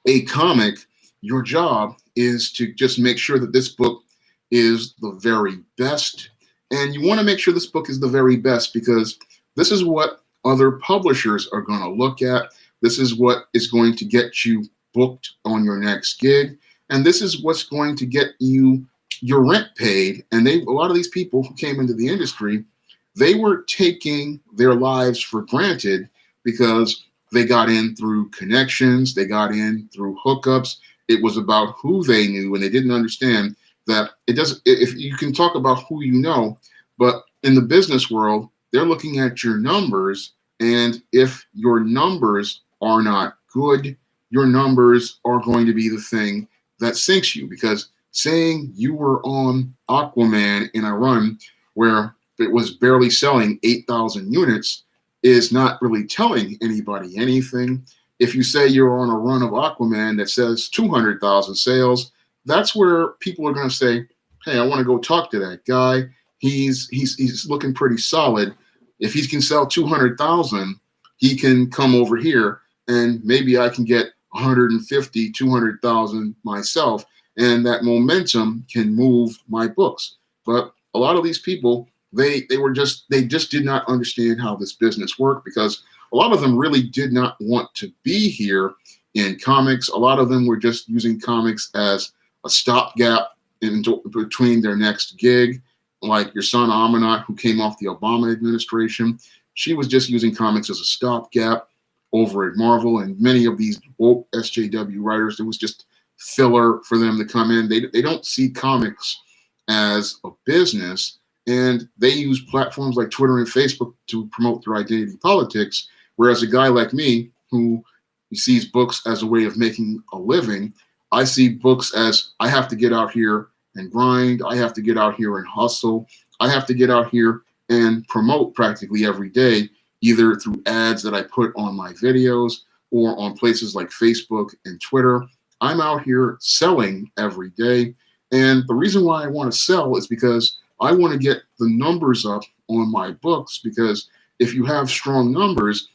a comic, your job is to just make sure that this book is the very best. And you want to make sure this book is the very best because this is what other publishers are going to look at. This is what is going to get you booked on your next gig. And this is what's going to get you your rent paid. And a lot of these people who came into the industry, they were taking their lives for granted because they got in through connections, they got in through hookups. It was about who they knew, and they didn't understand that it doesn't, if you can talk about who you know, but in the business world, they're looking at your numbers, and if your numbers are not good, your numbers are going to be the thing that sinks you. Because saying you were on Aquaman in a run where it was barely selling 8,000 units is not really telling anybody anything. If you say you're on a run of Aquaman that says 200,000 sales, that's where people are going to say, hey, I want to go talk to that guy. He's looking pretty solid. If he can sell 200,000, he can come over here and maybe I can get 150, 200,000 myself. And that momentum can move my books. But a lot of these people, they just did not understand how this business worked, because a lot of them really did not want to be here in comics. A lot of them were just using comics as a stopgap in between their next gig, like your son Amanat, who came off the Obama administration. She was just using comics as a stopgap over at Marvel, and many of these woke SJW writers, it was just filler for them to come in. They don't see comics as a business, and they use platforms like Twitter and Facebook to promote their identity politics, whereas a guy like me, who sees books as a way of making a living, I see books as I have to get out here and grind. I have to get out here and hustle. I have to get out here and promote practically every day, either through ads that I put on my videos or on places like Facebook and Twitter. I'm out here selling every day. And the reason why I want to sell is because I want to get the numbers up on my books, because if you have strong numbers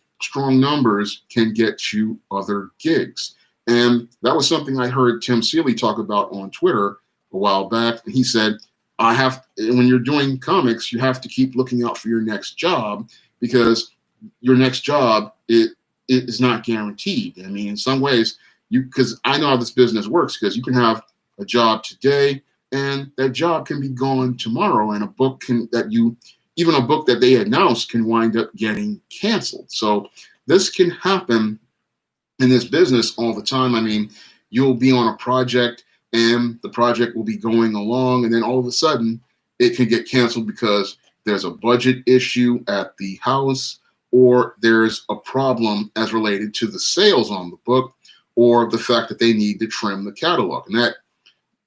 can get you other gigs. And that was something I heard Tim Seeley talk about on Twitter a while back. He said, when you're doing comics, you have to keep looking out for your next job, because your next job, it is not guaranteed. I mean, in some ways, because I know how this business works, because you can have a job today and that job can be gone tomorrow, and even a book that they announced can wind up getting canceled. So this can happen in this business all the time. I mean, you'll be on a project and the project will be going along, and then all of a sudden it can get canceled because there's a budget issue at the house, or there's a problem as related to the sales on the book, or the fact that they need to trim the catalog. And that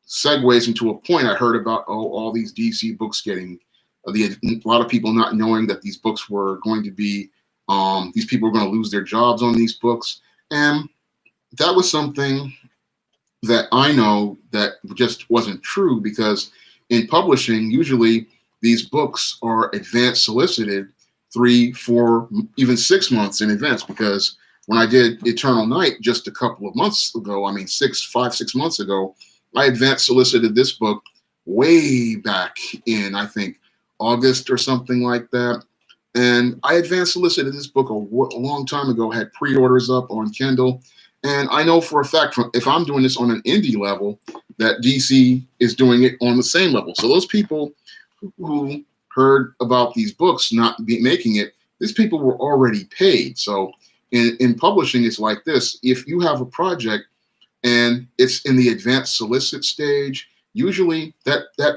segues into a point I heard about, all these DC books getting, a lot of people not knowing that these books were going to be, these people were going to lose their jobs on these books. And that was something that I know that just wasn't true, because in publishing, usually these books are advance solicited 3, 4, even 6 months in advance. Because when I did Eternal Night just a couple of months ago, 5, 6 months ago, I advance solicited this book way back in, I think, August or something like that. And I advance solicited this book a long time ago, had pre-orders up on Kindle. And I know for a fact, if I'm doing this on an indie level, that DC is doing it on the same level. So those people who heard about these books not making it, these people were already paid. So in publishing, it's like this. If you have a project and it's in the advanced solicit stage, usually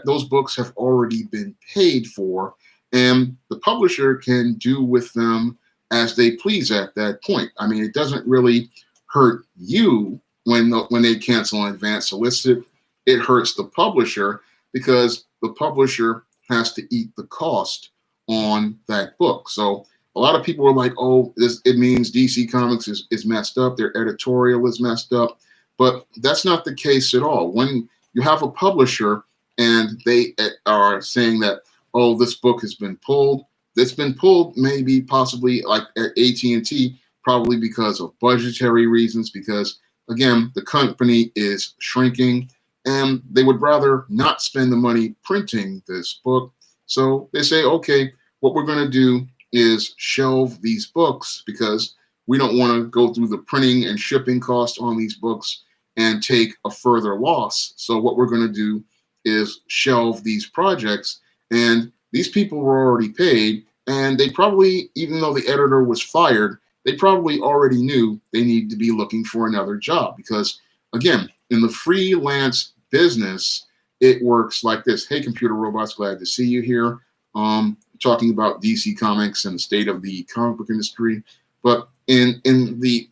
those books have already been paid for, and the publisher can do with them as they please at that point. I mean, it doesn't really hurt you when they cancel an advanced solicit. It hurts the publisher, because the publisher has to eat the cost on that book. So a lot of people are like, oh, it means DC Comics is messed up, their editorial is messed up. But that's not the case at all. When you have a publisher and they are saying that, oh, this book has been pulled, that's been pulled maybe possibly like at AT&T, probably because of budgetary reasons, because, again, the company is shrinking and they would rather not spend the money printing this book. So they say, okay, what we're going to do is shelve these books, because we don't want to go through the printing and shipping cost on these books and take a further loss. So what we're going to do is shelve these projects. And these people were already paid, and they probably, even though the editor was fired, they probably already knew they need to be looking for another job. Because, again, in the freelance business, it works like this. Hey, computer robots, glad to see you here. Talking about DC Comics and the state of the comic book industry. But in the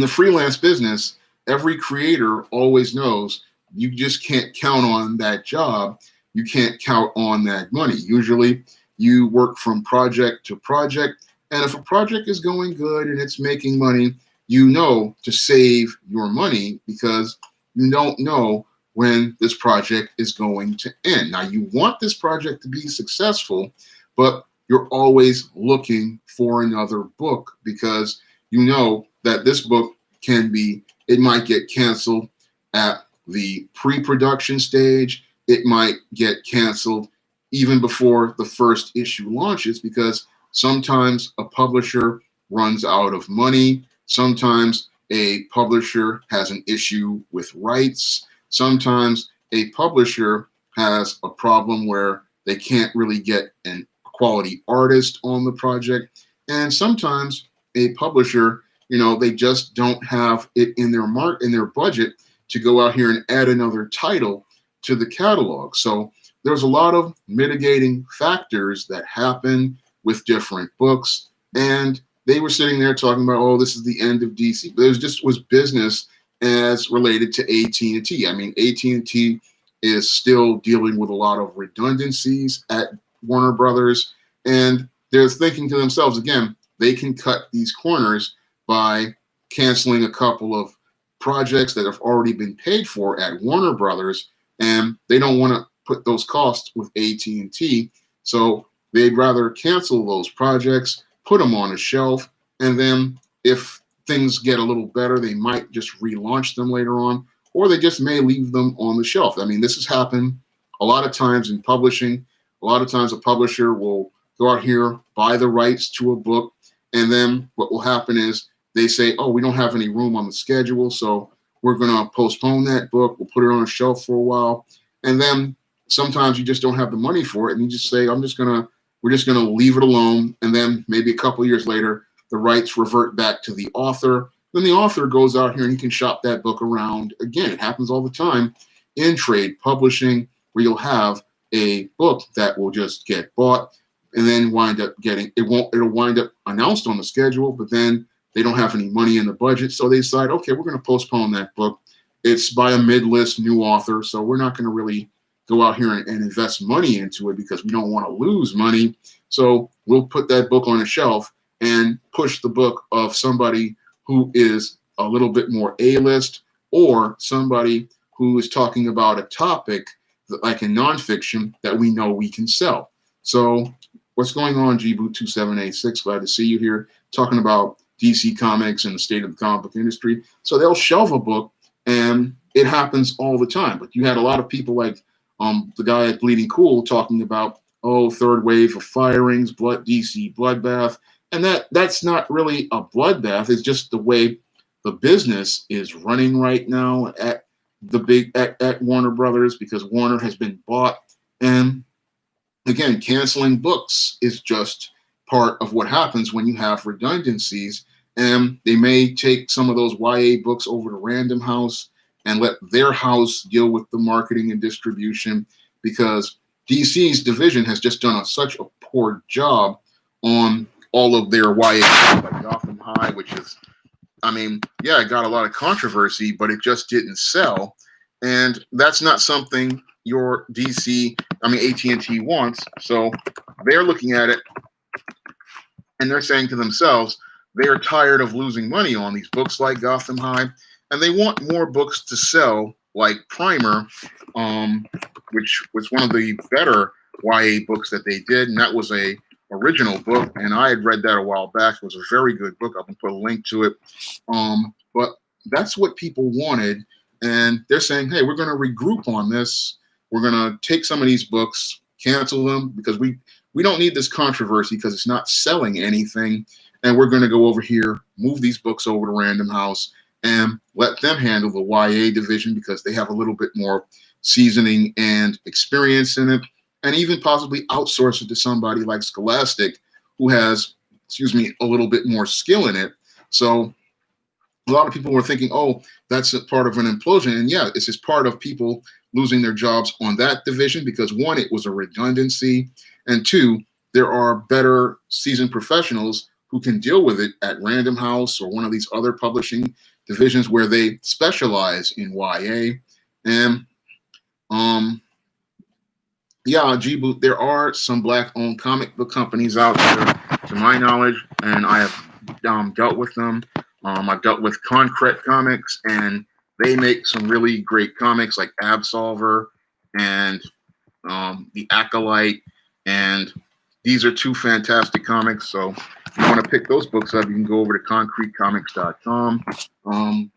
freelance business, every creator always knows you just can't count on that job. You can't count on that money. Usually you work from project to project. And if a project is going good and it's making money, you know to save your money, because you don't know when this project is going to end. Now, you want this project to be successful, but you're always looking for another book, because you know that this book it might get canceled at the pre-production stage. It might get canceled even before the first issue launches, because sometimes a publisher runs out of money. Sometimes a publisher has an issue with rights. Sometimes a publisher has a problem where they can't really get a quality artist on the project. And sometimes a publisher, they just don't have it in their budget to go out here and add another title to the catalog. So there's a lot of mitigating factors that happen with different books. And they were sitting there talking about, oh, this is the end of DC. But it was business as related to AT&T. I mean, AT&T is still dealing with a lot of redundancies at Warner Brothers, and they're thinking to themselves, again, they can cut these corners by canceling a couple of projects that have already been paid for at Warner Brothers, and they don't want to put those costs with AT&T, so they'd rather cancel those projects, put them on a shelf, and then if things get a little better, they might just relaunch them later on, or they just may leave them on the shelf. I mean, this has happened a lot of times in publishing. A lot of times a publisher will go out here, buy the rights to a book, and then what will happen is they say, oh, we don't have any room on the schedule, so we're going to postpone that book. We'll put it on a shelf for a while. And then sometimes you just don't have the money for it, and you just say, we're just going to leave it alone. And then maybe a couple of years later, the rights revert back to the author. Then the author goes out here and he can shop that book around again. It happens all the time in trade publishing, where you'll have a book that will just get bought and then wind up it'll wind up announced on the schedule, but then they don't have any money in the budget. So they decide, okay, we're going to postpone that book. It's by a mid-list new author, so we're not going to really go out here and invest money into it because we don't want to lose money. So we'll put that book on a shelf and push the book of somebody who is a little bit more A-list, or somebody who is talking about a topic like in nonfiction that we know we can sell. So what's going on, Gboot2786? Glad to see you here talking about DC Comics and the state of the comic book industry. So they'll shelve a book, and it happens all the time. But you had a lot of people like the guy at Bleeding Cool talking about, third wave of firings, DC Bloodbath. And that's not really a bloodbath. It's just the way the business is running right now at Warner Brothers, because Warner has been bought. And again, canceling books is just part of what happens when you have redundancies. And they may take some of those YA books over to Random House and let their house deal with the marketing and distribution, because DC's division has just done such a poor job on all of their YA books, like Gotham High, which is, it got a lot of controversy, but it just didn't sell. And that's not something your AT&T wants. So they're looking at it and they're saying to themselves, they're tired of losing money on these books like Gotham High, and they want more books to sell, like Primer, which was one of the better YA books that they did, and that was a original book, and I had read that a while back. It was a very good book. I can put a link to it. But that's what people wanted, and they're saying, hey, we're going to regroup on this. We're going to take some of these books, cancel them, because we don't need this controversy because it's not selling anything, and we're going to go over here, move these books over to Random House, and let them handle the YA division because they have a little bit more seasoning and experience in it, and even possibly outsource it to somebody like Scholastic, who has, a little bit more skill in it. So a lot of people were thinking, that's a part of an implosion. And yeah, it's just part of people losing their jobs on that division because, one, it was a redundancy, and two, there are better seasoned professionals who can deal with it at Random House or one of these other publishing divisions where they specialize in YA. And Gboot, there are some Black-owned comic book companies out there, to my knowledge, and I have dealt with them. I've dealt with Concrete Comics, and they make some really great comics like Absolver and The Acolyte, and these are two fantastic comics. So if you want to pick those books up, you can go over to concretecomics.com.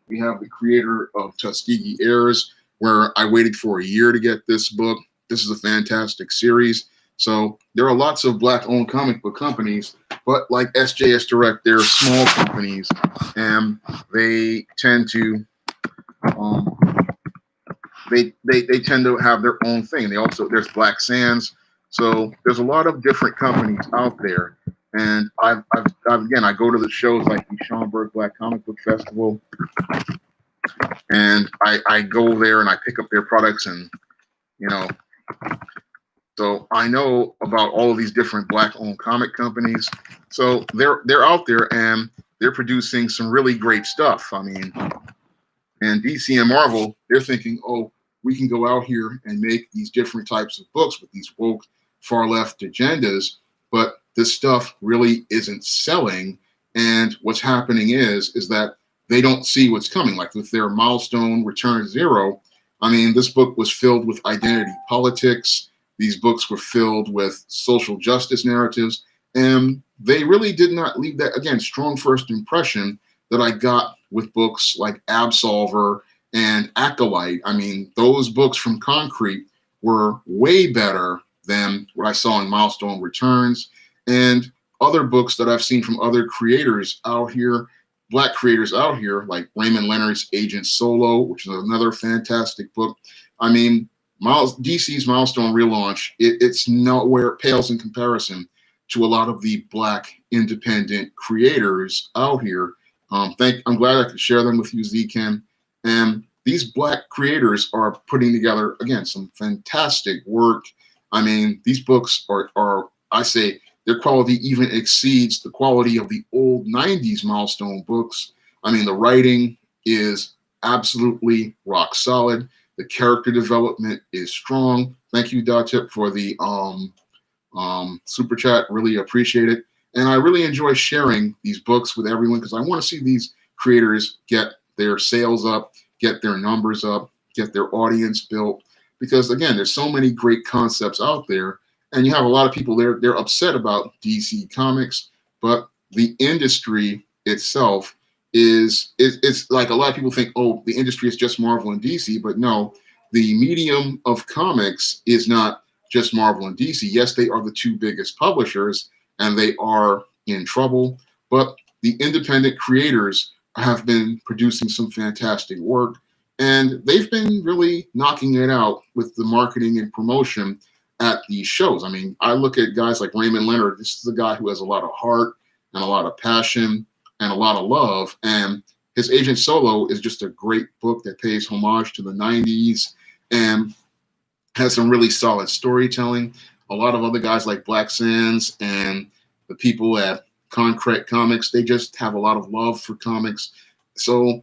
We have the creator of Tuskegee Heirs, where I waited for a year to get this book. This is a fantastic series. So there are lots of Black-owned comic book companies, but like SJS Direct, they're small companies, and they tend to they tend to have their own thing. There's Black Sands. So there's a lot of different companies out there, and I go to the shows like the Schaumburg Black Comic Book Festival, and I go there and I pick up their products, and so I know about all of these different Black-owned comic companies. So they're out there and they're producing some really great stuff. And DC and Marvel, they're thinking, oh, we can go out here and make these different types of books with these woke far left agendas, but this stuff really isn't selling. And what's happening is that they don't see what's coming. Like with their Milestone Return Zero, I mean, this book was filled with identity politics. These books were filled with social justice narratives. And they really did not leave that, again, strong first impression that I got with books like Absolver and Acolyte. I mean, those books from Concrete were way better than what I saw in Milestone Returns and other books that I've seen from other creators out here, Black creators out here, like Raymond Leonard's Agent Solo, which is another fantastic book. I mean, DC's Milestone relaunch, it's nowhere, it pales in comparison to a lot of the Black independent creators out here. I'm glad I could share them with you, Zken. And these Black creators are putting together, again, some fantastic work. I mean, these books are I say, their quality even exceeds the quality of the old 90s Milestone books. I mean, the writing is absolutely rock solid. The character development is strong. Thank you, Dotip, for the super chat. Really appreciate it. And I really enjoy sharing these books with everyone because I want to see these creators get their sales up, get their numbers up, get their audience built. Because again, there's so many great concepts out there. And you have a lot of people there, they're upset about DC Comics, but the industry itself it's like a lot of people think, oh, the industry is just Marvel and DC, but no, the medium of comics is not just Marvel and DC. Yes, they are the two biggest publishers and they are in trouble, but the independent creators have been producing some fantastic work and they've been really knocking it out with the marketing and promotion at these shows. I mean, I look at guys like Raymond Leonard. This is a guy who has a lot of heart and a lot of passion and a lot of love. And his Agent Solo is just a great book that pays homage to the 90s and has some really solid storytelling. A lot of other guys like Black Sands and the people at Concrete Comics, they just have a lot of love for comics. So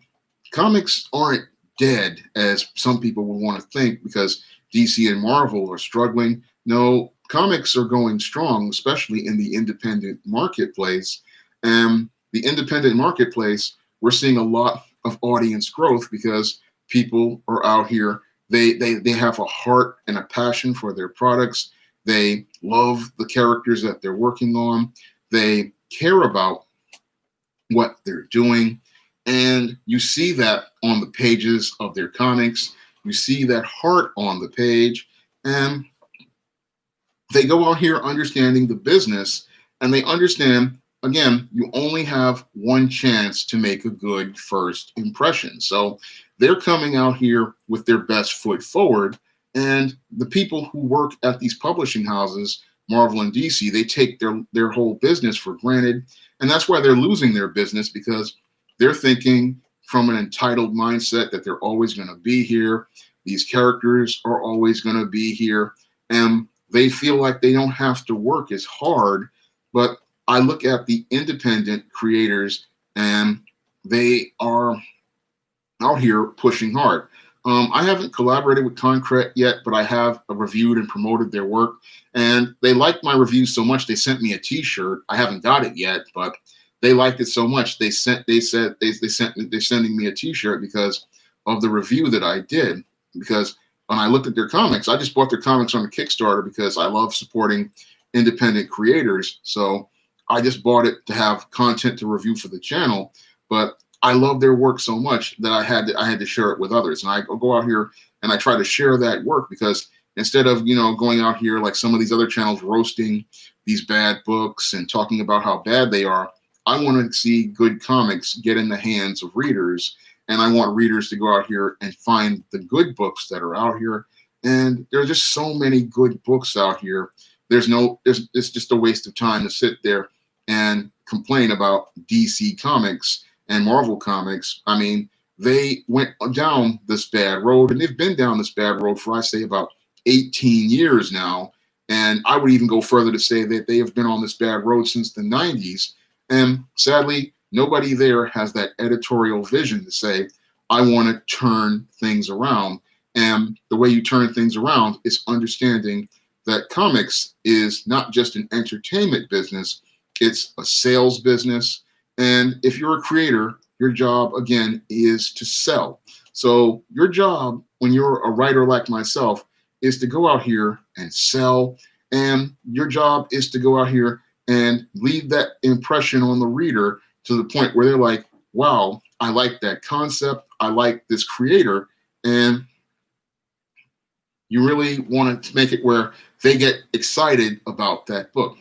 comics aren't dead as some people would want to think because DC and Marvel are struggling. No, comics are going strong, especially in the independent marketplace. And the independent marketplace, we're seeing a lot of audience growth because people are out here. They have a heart and a passion for their products. They love the characters that they're working on. They care about what they're doing. And you see that on the pages of their comics. You see that heart on the page, and they go out here understanding the business, and they understand, again, you only have one chance to make a good first impression. So they're coming out here with their best foot forward, and the people who work at these publishing houses, Marvel and DC, they take their whole business for granted, and that's why they're losing their business because they're thinking from an entitled mindset that they're always going to be here. These characters are always going to be here. And they feel like they don't have to work as hard. But I look at the independent creators and they are out here pushing hard. I haven't collaborated with Concrete yet, but I have reviewed and promoted their work. And they liked my reviews so much, they sent me a t-shirt. I haven't got it yet, but they liked it so much. They're sending me a t-shirt because of the review that I did. Because when I looked at their comics, I just bought their comics on a Kickstarter because I love supporting independent creators. So I just bought it to have content to review for the channel. But I love their work so much that I had to share it with others. And I go out here and I try to share that work because instead of, going out here like some of these other channels roasting these bad books and talking about how bad they are, I want to see good comics get in the hands of readers. And I want readers to go out here and find the good books that are out here. And there are just so many good books out here. It's just a waste of time to sit there and complain about DC Comics and Marvel Comics. I mean, they went down this bad road, and they've been down this bad road for, I say, about 18 years now. And I would even go further to say that they have been on this bad road since the 90s. And sadly, nobody there has that editorial vision to say, I want to turn things around. And the way you turn things around is understanding that comics is not just an entertainment business, it's a sales business. And if you're a creator, your job, again, is to sell. So your job when you're a writer like myself is to go out here and sell. And your job is to go out here and leave that impression on the reader to the point where they're like, wow, I like that concept. I like this creator. And you really want to make it where they get excited about that book.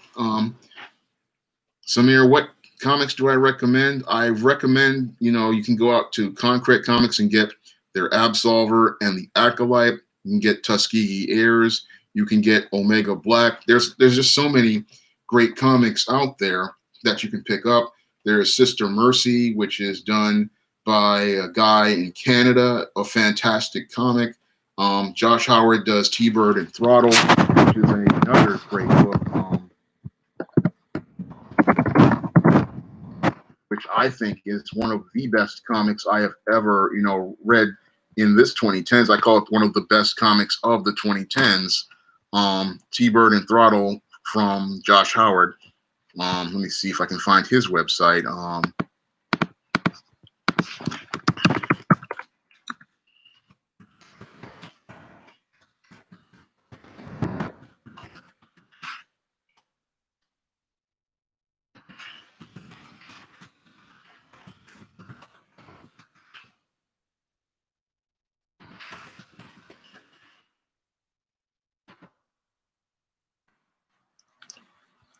Samir, what comics do I recommend? I recommend, you can go out to Concrete Comics and get their Absolver and the Acolyte. You can get Tuskegee Heirs. You can get Omega Black. There's just so many great comics out there that you can pick up. There's Sister Mercy, which is done by a guy in Canada, a fantastic comic. Josh Howard does T-Bird and Throttle, which is another great book, which I think is one of the best comics I have ever, read in this 2010s. I call it one of the best comics of the 2010s. T-Bird and Throttle from Josh Howard. Let me see if I can find his website.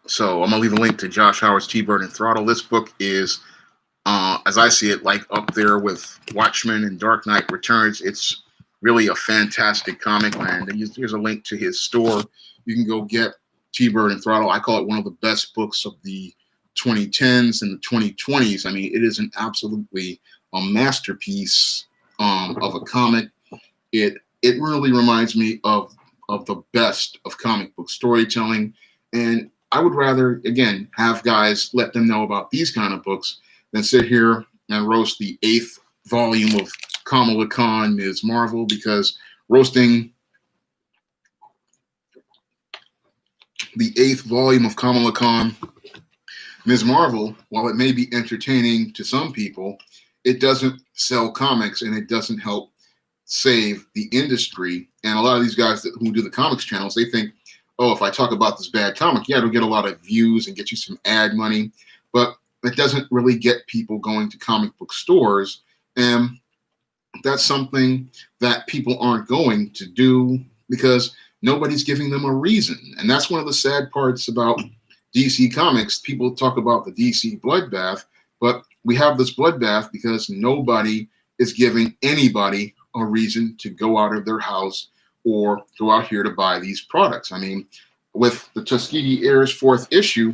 So I'm going to leave a link to Josh Howard's T-Bird and Throttle. This book is, as I see it, like up there with Watchmen and Dark Knight Returns. It's really a fantastic comic, and here's a link to his store. You can go get T-Bird and Throttle. I call it one of the best books of the 2010s and the 2020s. I mean, it is an absolutely a masterpiece of a comic. It really reminds me of the best of comic book storytelling, and I would rather, again, have guys let them know about these kind of books than sit here and roast the 8th volume of Kamala Khan, Ms. Marvel, because roasting the 8th volume of Kamala Khan, Ms. Marvel, while it may be entertaining to some people, it doesn't sell comics and it doesn't help save the industry. And a lot of these guys who do the comics channels, they think, oh, if I talk about this bad comic, yeah, it'll get a lot of views and get you some ad money, but it doesn't really get people going to comic book stores. And that's something that people aren't going to do because nobody's giving them a reason. And that's one of the sad parts about DC Comics. People talk about the DC Bloodbath, but we have this bloodbath because nobody is giving anybody a reason to go out of their house or go out here to buy these products. I mean, with the Tuskegee Heirs 4th issue,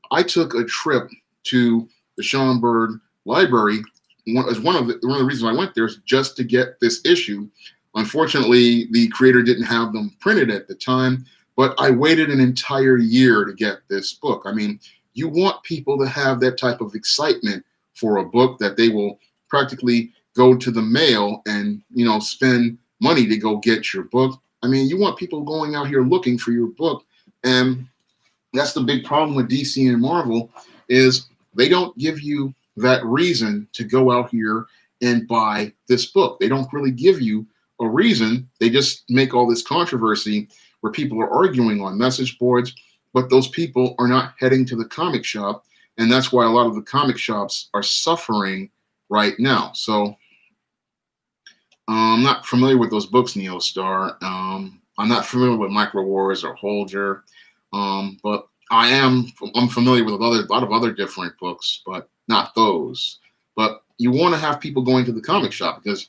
I took a trip to the Schomburg Library. One of the reasons I went there is just to get this issue. Unfortunately, the creator didn't have them printed at the time, but I waited an entire year to get this book. I mean, you want people to have that type of excitement for a book that they will practically go to the mail and, spend money to go get your book. I mean, you want people going out here looking for your book. And that's the big problem with DC and Marvel is they don't give you that reason to go out here and buy this book. They don't really give you a reason. They just make all this controversy where people are arguing on message boards, but those people are not heading to the comic shop. And that's why a lot of the comic shops are suffering right now. So I'm not familiar with those books, Neostar. I'm not familiar with Micro Wars or Holger, but I'm familiar with a lot of other different books, but not those. But you want to have people going to the comic shop because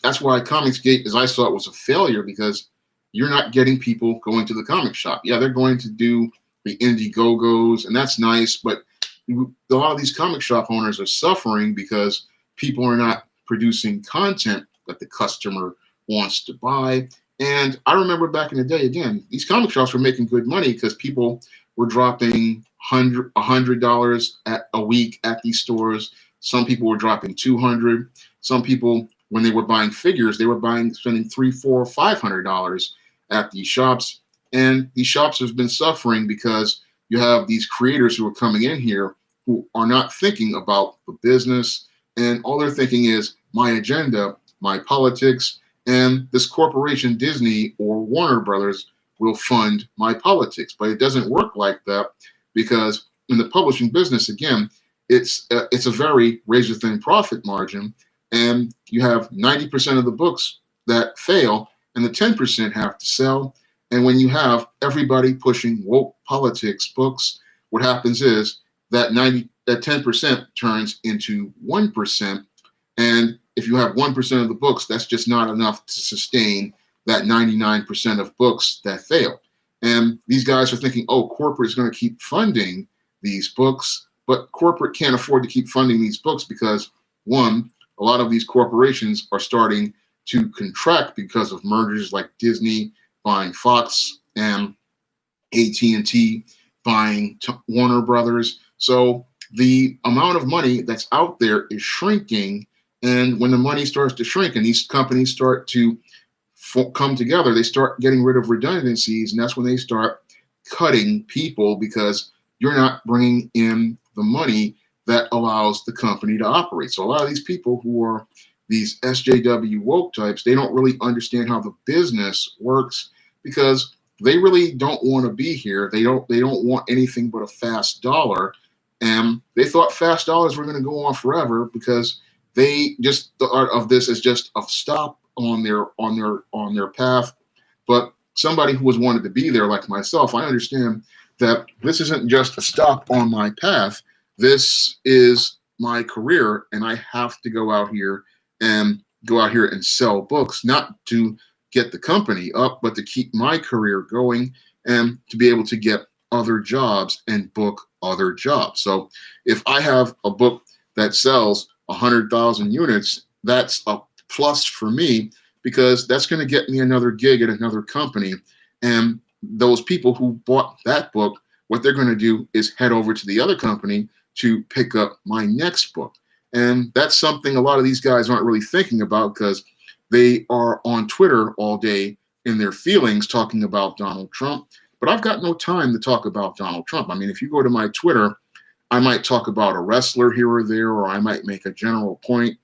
that's why Comicsgate, as I saw it, was a failure because you're not getting people going to the comic shop. Yeah, they're going to do the Indiegogos, and that's nice, but a lot of these comic shop owners are suffering because people are not producing content that the customer wants to buy. And I remember back in the day, again, these comic shops were making good money because people were dropping $100 a week at these stores. Some people were dropping $200. Some people when they were buying figures, they were spending $300, $400, $500 at these shops. And these shops have been suffering because you have these creators who are coming in here who are not thinking about the business, and all they're thinking is my agenda, my politics, and this corporation, Disney or Warner Brothers, will fund my politics. But it doesn't work like that, because in the publishing business, again, it's a very razor-thin profit margin, and you have 90% of the books that fail, and the 10% have to sell. And when you have everybody pushing woke politics books, what happens is that 10% turns into 1%. And if you have 1% of the books, that's just not enough to sustain that 99% of books that fail. And these guys are thinking, oh, corporate is going to keep funding these books, but corporate can't afford to keep funding these books because, one, a lot of these corporations are starting to contract because of mergers like Disney buying Fox and AT&T buying Warner Brothers. So the amount of money that's out there is shrinking. And when the money starts to shrink and these companies start to come together, they start getting rid of redundancies. And that's when they start cutting people, because you're not bringing in the money that allows the company to operate. So a lot of these people who are these SJW woke types, they don't really understand how the business works, because they really don't want to be here. They don't want anything but a fast dollar. And they thought fast dollars were going to go on forever, because they just thought of this as just a stop on their path. But somebody who was wanted to be there, like myself, I understand that this isn't just a stop on my path. This is my career, and I have to go out here and sell books, not to get the company up, but to keep my career going and to be able to get other jobs and book other jobs. So if I have a book that sells 100,000 units, that's a plus for me, because that's going to get me another gig at another company. And those people who bought that book, what they're going to do is head over to the other company to pick up my next book. And that's something a lot of these guys aren't really thinking about, because they are on Twitter all day in their feelings talking about Donald Trump. But I've got no time to talk about Donald Trump. I mean, if you go to my Twitter, I might talk about a wrestler here or there, or I might make a general point.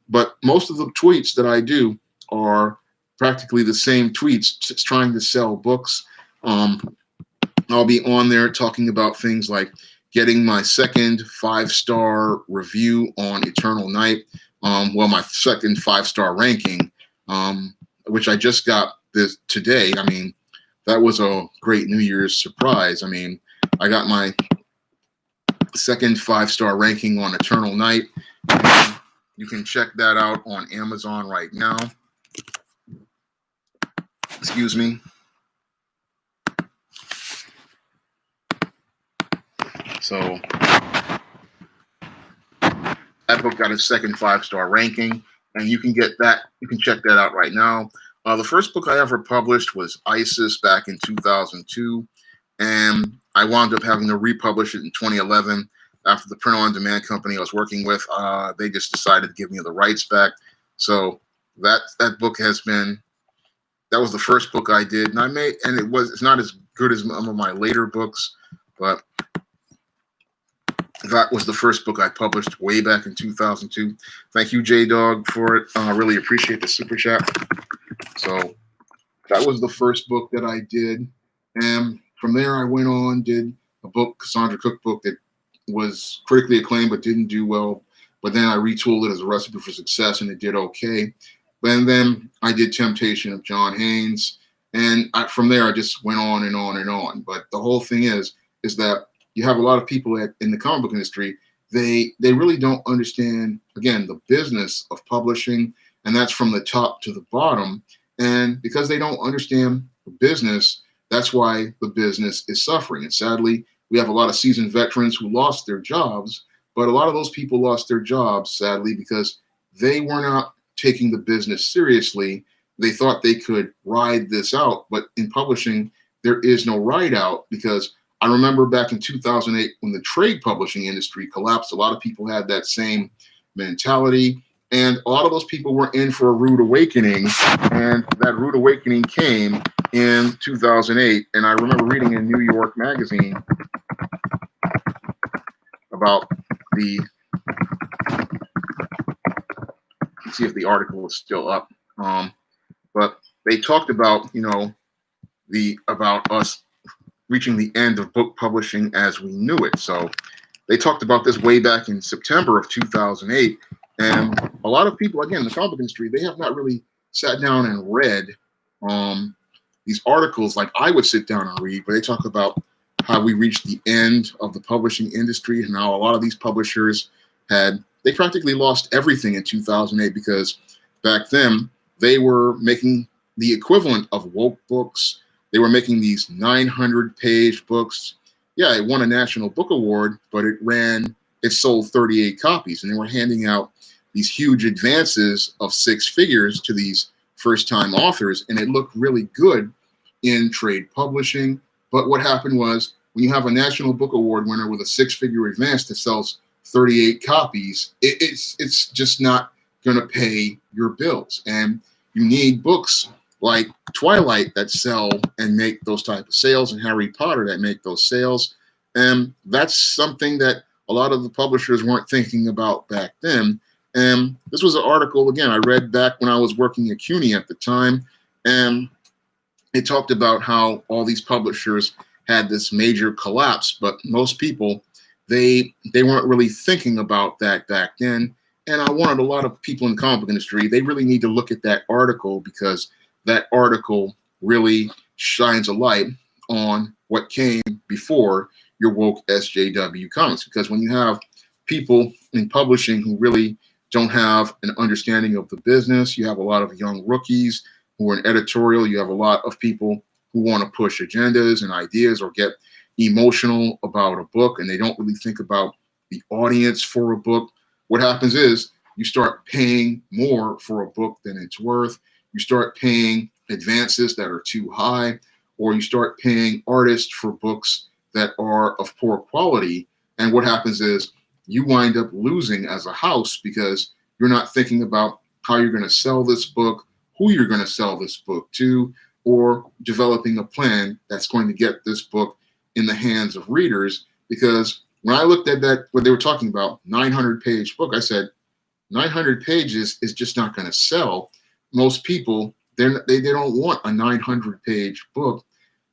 But most of the tweets that I do are practically the same tweets, just trying to sell books. I'll be on there talking about things like getting my second 5-star review on Eternal Night. My second 5-star ranking, which I just got this today. I mean, that was a great New Year's surprise. I mean, I got my second 5-star ranking on Eternal Night. You can check that out on Amazon right now. Excuse me. So that book got a second 5-star ranking, and you can get that. You can check that out right now. The first book I ever published was ISIS back in 2002, and I wound up having to republish it in 2011 after the print-on-demand company I was working with. They just decided to give me the rights back. So that book has been. That was the first book I did, and it's not as good as some of my later books, but that was the first book I published way back in 2002. Thank you, J-Dog, for it. I really appreciate the super chat. So that was the first book that I did. And from there, I went on, did a book, Cassandra Cookbook, that was critically acclaimed but didn't do well. But then I retooled it as a recipe for success, and it did okay. And then I did Temptation of John Haynes. And from there, I just went on and on and on. But the whole thing is that you have a lot of people in the comic book industry, they really don't understand, again, the business of publishing, and that's from the top to the bottom. And because they don't understand the business, that's why the business is suffering. And sadly, we have a lot of seasoned veterans who lost their jobs, but a lot of those people lost their jobs, sadly, because they were not taking the business seriously. They thought they could ride this out, but in publishing, there is no ride out, because I remember back in 2008 when the trade publishing industry collapsed, a lot of people had that same mentality. And a lot of those people were in for a rude awakening, and that rude awakening came in 2008. And I remember reading in New York Magazine about the, let's see if the article is still up, but they talked about, about us reaching the end of book publishing as we knew it. So they talked about this way back in September of 2008. And a lot of people, again, in the comic book industry, they have not really sat down and read these articles like I would sit down and read, but they talk about how we reached the end of the publishing industry and how a lot of these publishers they practically lost everything in 2008, because back then they were making the equivalent of woke books. They were making these 900-page books. Yeah, it won a National Book Award, but it sold 38 copies, and they were handing out these huge advances of 6 figures to these first-time authors, and it looked really good in trade publishing. But what happened was, when you have a National Book Award winner with a 6-figure advance that sells 38 copies, it's just not going to pay your bills. And you need books like Twilight that sell and make those type of sales, and Harry Potter that make those sales. And that's something that a lot of the publishers weren't thinking about back then. And this was an article, again, I read back when I was working at CUNY at the time, and it talked about how all these publishers had this major collapse, but most people, they weren't really thinking about that back then. And I wanted a lot of people in the comic book industry, they really need to look at that article, because that article really shines a light on what came before your woke SJW comics. Because when you have people in publishing who really don't have an understanding of the business, you have a lot of young rookies who are in editorial, you have a lot of people who want to push agendas and ideas or get emotional about a book, and they don't really think about the audience for a book. What happens is you start paying more for a book than it's worth. You start paying advances that are too high, or you start paying artists for books that are of poor quality. And what happens is you wind up losing as a house, because you're not thinking about how you're going to sell this book, who you're going to sell this book to, or developing a plan that's going to get this book in the hands of readers. Because when I looked at that, what they were talking about, 900-page book, I said, 900 pages is just not going to sell. Most people, they don't want a 900-page book,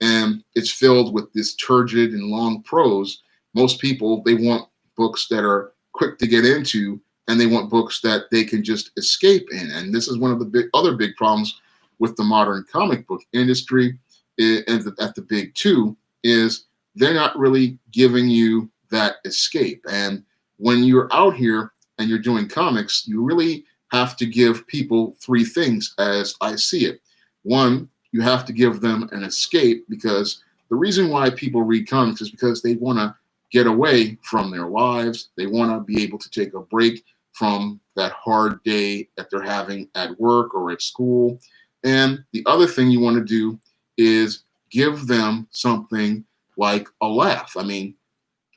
and it's filled with this turgid and long prose. Most people, they want books that are quick to get into, and they want books that they can just escape in. And this is one of the other big problems with the modern comic book industry, and at the big two, is they're not really giving you that escape. And when you're out here and you're doing comics, you really have to give people 3 things as I see it. One, you have to give them an escape, because the reason why people read comics is because they want to get away from their lives. They want to be able to take a break from that hard day that they're having at work or at school. And the other thing you want to do is give them something like a laugh. I mean,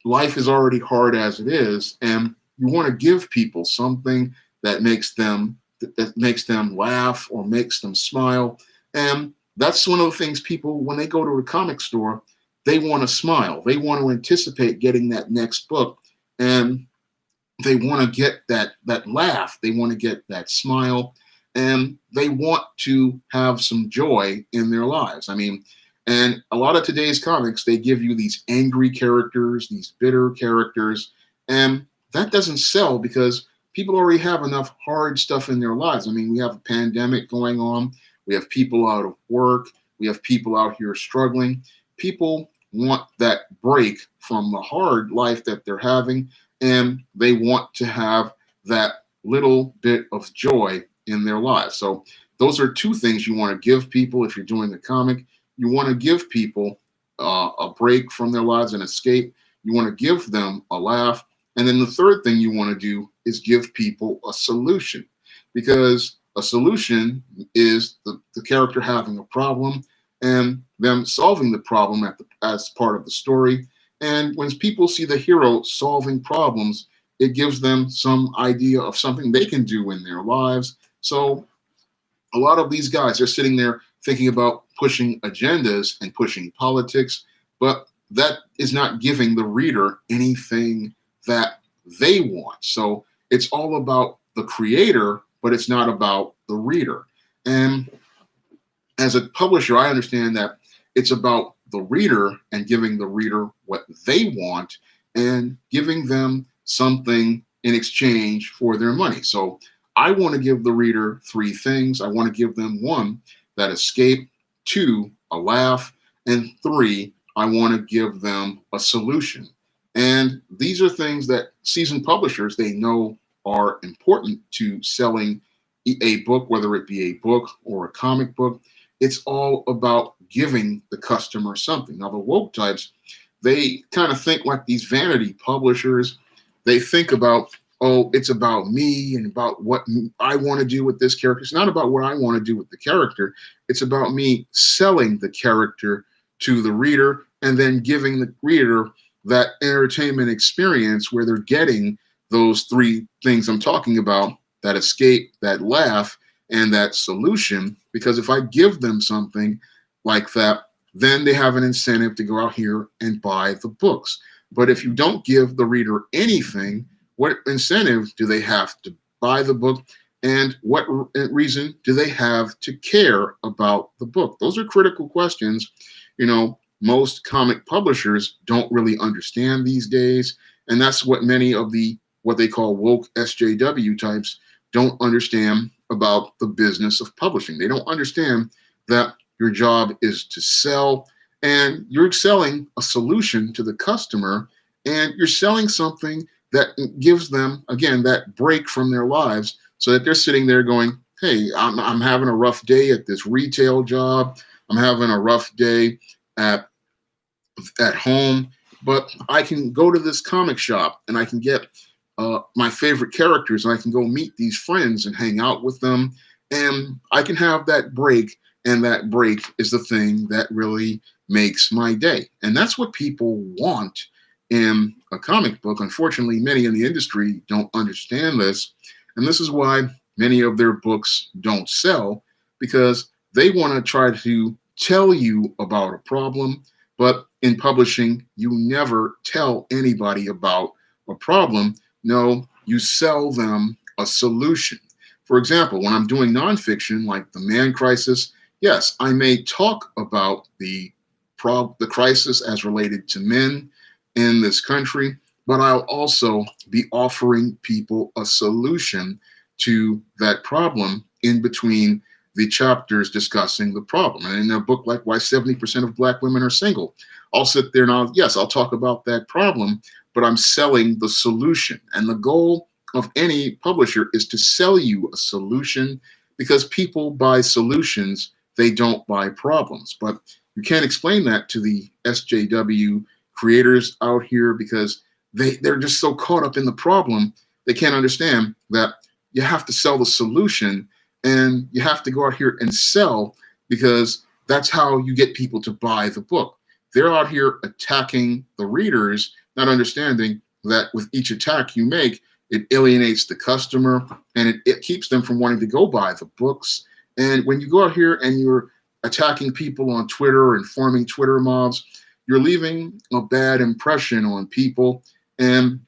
life is already hard as it is, and you want to give people something that makes them laugh or makes them smile. And that's one of the things people, when they go to a comic store, they want to smile. They want to anticipate getting that next book, and they want to get that laugh. They want to get that smile, and they want to have some joy in their lives. I mean, and a lot of today's comics, they give you these angry characters, these bitter characters, and that doesn't sell, because people already have enough hard stuff in their lives. I mean, we have a pandemic going on. We have people out of work. We have people out here struggling. People want that break from the hard life that they're having, and they want to have that little bit of joy in their lives. So those are 2 things you want to give people if you're doing a comic. You want to give people a break from their lives, an escape. You want to give them a laugh. And then the third thing you want to do is give people a solution, because a solution is the character having a problem and them solving the problem as part of the story. And when people see the hero solving problems, it gives them some idea of something they can do in their lives. So a lot of these guys are sitting there thinking about pushing agendas and pushing politics, but that is not giving the reader anything that they want. So it's all about the creator, but it's not about the reader. And as a publisher, I understand that it's about the reader and giving the reader what they want and giving them something in exchange for their money. So I want to give the reader three things. I want to give them one, that escape, two, a laugh, and three, I want to give them a solution. And these are things that seasoned publishers, they know are important to selling a book, whether it be a book or a comic book. It's all about giving the customer something. Now, the woke types, they kind of think like these vanity publishers. They think about, oh, it's about me and about what I want to do with this character. It's not about what I want to do with the character. It's about me selling the character to the reader and then giving the reader that entertainment experience where they're getting those three things I'm talking about, that escape, that laugh, and that solution. Because if I give them something like that, then they have an incentive to go out here and buy the books. But if you don't give the reader anything, what incentive do they have to buy the book? And what reason do they have to care about the book? Those are critical questions. Most comic publishers don't really understand these days. And that's what many of what they call woke SJW types don't understand about the business of publishing. They don't understand that your job is to sell, and you're selling a solution to the customer, and you're selling something that gives them, again, that break from their lives, so that they're sitting there going, hey, I'm having a rough day at this retail job. I'm having a rough day at home, but I can go to this comic shop and I can get my favorite characters, and I can go meet these friends and hang out with them, and I can have that break, and that break is the thing that really makes my day. And that's what people want in a comic book. Unfortunately, many in the industry don't understand this, and this is why many of their books don't sell, because they want to try to tell you about a problem, but in publishing, you never tell anybody about a problem. No, you sell them a solution. For example, when I'm doing nonfiction like The Man Crisis, yes, I may talk about the crisis as related to men in this country, but I'll also be offering people a solution to that problem in between the chapters discussing the problem. And in a book like Why 70% of Black Women Are Single, I'll sit there and I'll talk about that problem, but I'm selling the solution. And the goal of any publisher is to sell you a solution, because people buy solutions, they don't buy problems. But you can't explain that to the SJW creators out here, because they're just so caught up in the problem, they can't understand that you have to sell the solution, and you have to go out here and sell, because that's how you get people to buy the book. They're out here attacking the readers, not understanding that with each attack you make, it alienates the customer, and it keeps them from wanting to go buy the books. And when you go out here and you're attacking people on Twitter and forming Twitter mobs, you're leaving a bad impression on people. And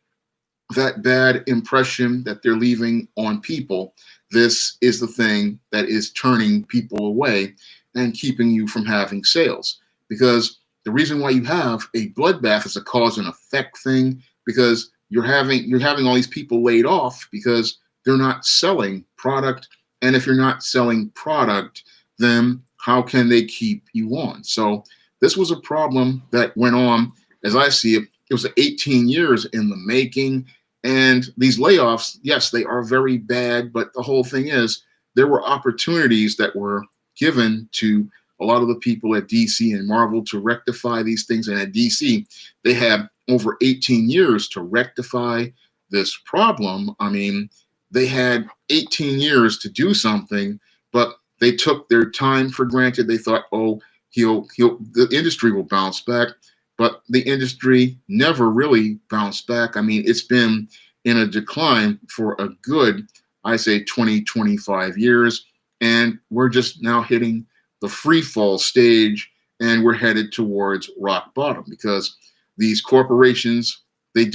that bad impression that they're leaving on people, this is the thing that is turning people away and keeping you from having sales. Because the reason why you have a bloodbath is a cause and effect thing, because you're having all these people laid off because they're not selling product. And if you're not selling product, then how can they keep you on? So this was a problem that went on, as I see it. It was 18 years in the making. And these layoffs, yes, they are very bad. But the whole thing is, there were opportunities that were given to a lot of the people at DC and Marvel to rectify these things. And at DC, they had over 18 years to rectify this problem. I mean, they had 18 years to do something, but they took their time for granted. They thought, oh, the industry will bounce back. But the industry never really bounced back. I mean, it's been in a decline for a good, I say 20, 25 years. And we're just now hitting the free fall stage, and we're headed towards rock bottom because these corporations, they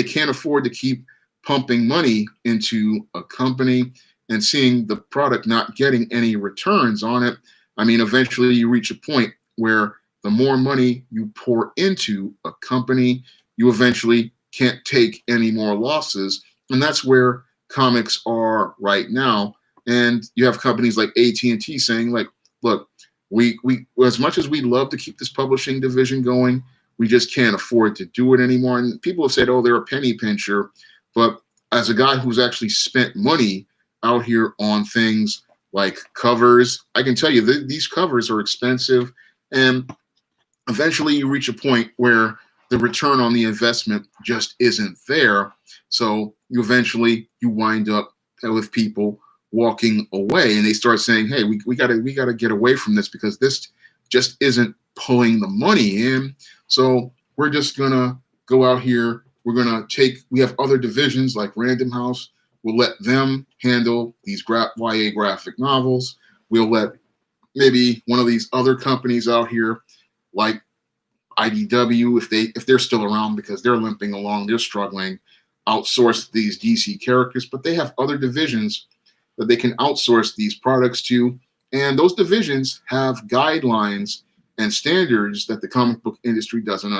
can't afford to keep pumping money into a company and seeing the product not getting any returns on it. I mean, eventually you reach a point where the more money you pour into a company, you eventually can't take any more losses. And that's where comics are right now. And you have companies like AT&T saying, like, look, we as much as we love to keep this publishing division going, we just can't afford to do it anymore. And people have said, oh, they're a penny pincher. But as a guy who's actually spent money out here on things like covers, I can tell you that these covers are expensive. And eventually you reach a point where the return on the investment just isn't there. So you wind up with people walking away, and they start saying, hey, we gotta get away from this because this just isn't pulling the money in. So we're just gonna go out here. We have other divisions like Random House. We'll let them handle these YA graphic novels. We'll let maybe one of these other companies out here like IDW, if they're still around because they're limping along, they're struggling, outsource these DC characters, but they have other divisions that they can outsource these products to. And those divisions have guidelines and standards that the comic book industry doesn't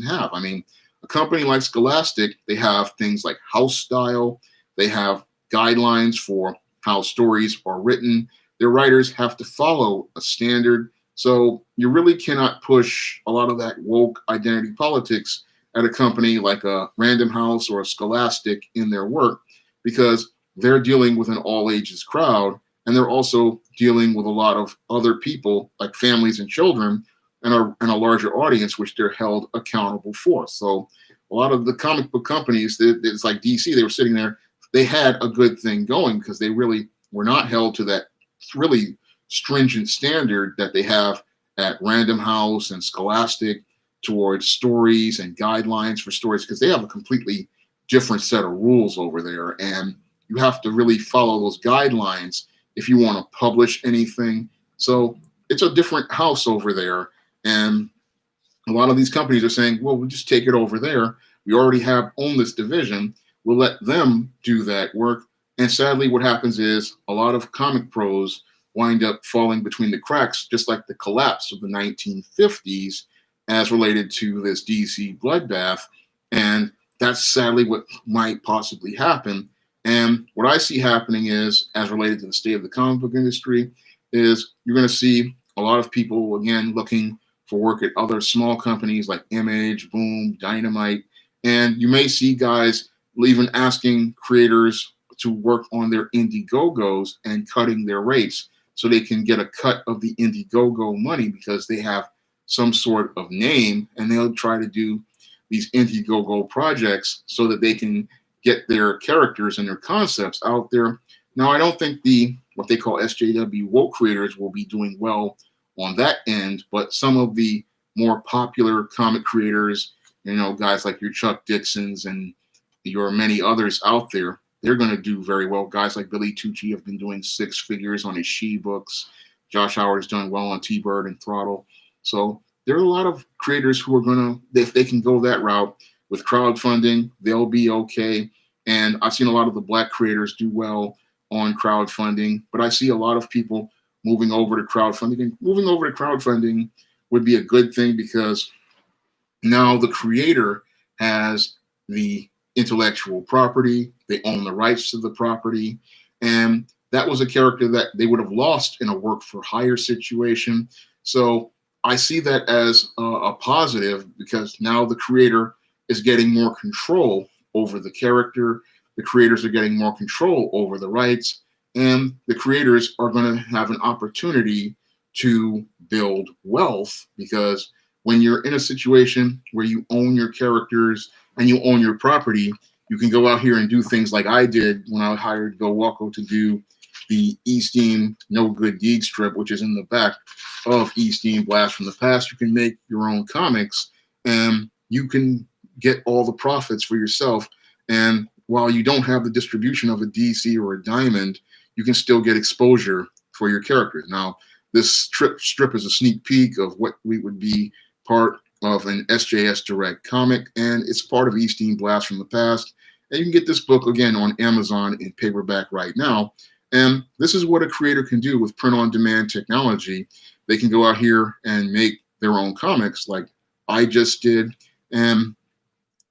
have. I mean, a company like Scholastic, they have things like house style. They have guidelines for how stories are written. Their writers have to follow a standard. So you really cannot push a lot of that woke identity politics at a company like a Random House or a Scholastic in their work, because they're dealing with an all ages crowd, and they're also dealing with a lot of other people like families and children and a larger audience, which they're held accountable for. So a lot of the comic book companies, it's like DC, they were sitting there, they had a good thing going because they really were not held to that really stringent standard that they have at Random House and Scholastic towards stories and guidelines for stories, because they have a completely different set of rules over there. And you have to really follow those guidelines if you want to publish anything. So it's a different house over there. And a lot of these companies are saying, well, we'll just take it over there. We already own this division. We'll let them do that work. And sadly, what happens is a lot of comic pros wind up falling between the cracks, just like the collapse of the 1950s as related to this DC Bloodbath. And that's sadly what might possibly happen. And what I see happening is, as related to the state of the comic book industry, is you're going to see a lot of people, again, looking for work at other small companies like Image, Boom, Dynamite. And you may see guys even asking creators to work on their Indiegogos and cutting their rates so they can get a cut of the Indiegogo money because they have some sort of name, and they'll try to do these Indiegogo projects so that they can get their characters and their concepts out there. Now, I don't think what they call SJW woke creators will be doing well on that end, but some of the more popular comic creators, guys like your Chuck Dixons and your many others out there, they're going to do very well. Guys like Billy Tucci have been doing 6 figures on his She books. Josh Howard has done well on T-Bird and Throttle. So there are a lot of creators who are going to, if they can go that route with crowdfunding, they'll be okay. And I've seen a lot of the Black creators do well on crowdfunding, but I see a lot of people moving over to crowdfunding. And moving over to crowdfunding would be a good thing because now the creator has the intellectual property, they own the rights to the property, and that was a character that they would have lost in a work for hire situation. So I see that as a positive because now the creator is getting more control over the character, the creators are getting more control over the rights, and the creators are going to have an opportunity to build wealth, because when you're in a situation where you own your characters and you own your property, you can go out here and do things like I did when I hired Go Walko to do the Eastine No Good Deed strip, which is in the back of Eastine Blast from the Past. You can make your own comics and you can get all the profits for yourself And while you don't have the distribution of a DC or a Diamond, you can still get exposure for your characters. Now, this strip is a sneak peek of what we would be part of an SJS Direct comic, and it's part of Easting Blast from the Past. And you can get this book again on Amazon in paperback right now. And this is what a creator can do with print-on-demand technology. They can go out here and make their own comics like I just did, and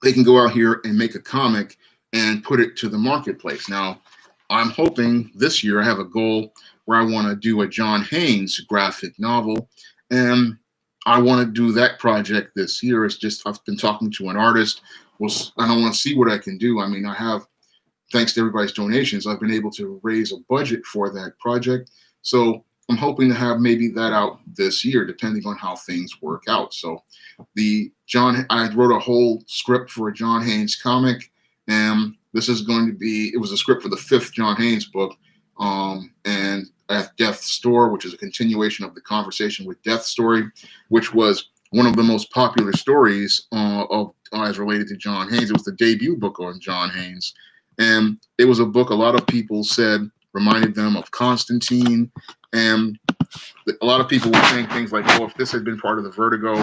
they can go out here and make a comic and put it to the marketplace. Now, I'm hoping this year I have a goal where I want to do a John Haynes graphic novel, and I want to do that project this year. It's just I've been talking to an artist. And I want to see what I can do. I mean, I have, thanks to everybody's donations, I've been able to raise a budget for that project. So I'm hoping to have maybe that out this year, depending on how things work out. So I wrote a whole script for a John Haynes comic, and this is going to be, it was a script for the 5th John Haynes book, and at Death's Store, which is a continuation of the Conversation with Death story, which was one of the most popular stories as related to John Haynes. It was the debut book on John Haynes. And it was a book a lot of people said reminded them of Constantine. And a lot of people were saying things like, oh, if this had been part of the Vertigo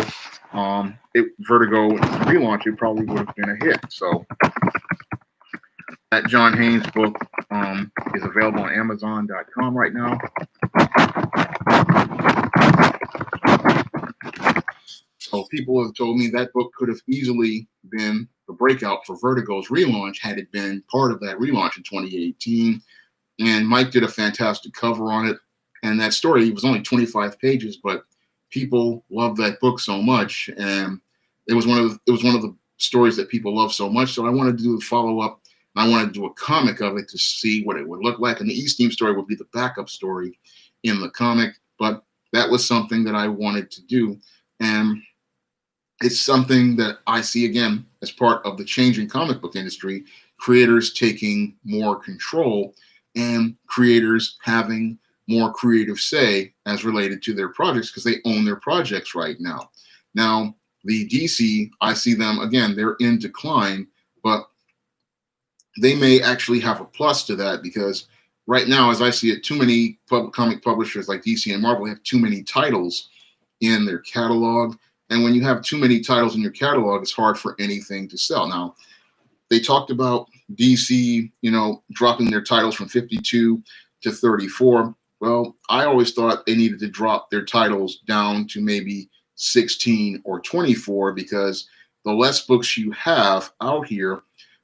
relaunch, it probably would have been a hit. So that John Haynes book is available on Amazon.com right now. So people have told me that book could have easily been the breakout for Vertigo's relaunch had it been part of that relaunch in 2018. And Mike did a fantastic cover on it. And that story was only 25 pages, but people loved that book so much. And it was one of the stories that people love so much. So I wanted to do a follow-up. I wanted to do a comic of it to see what it would look like. And the East Team story would be the backup story in the comic. But that was something that I wanted to do. And it's something that I see, again, as part of the changing comic book industry, creators taking more control and creators having more creative say as related to their projects because they own their projects right now. Now, the DC, I see them, again, they're in decline, but they may actually have a plus to that because right now, as I see it, too many comic publishers like DC and Marvel have too many titles in their catalog. And when you have too many titles in your catalog, it's hard for anything to sell. Now, they talked about DC, dropping their titles from 52 to 34. Well, I always thought they needed to drop their titles down to maybe 16 or 24 because the less books you have out here,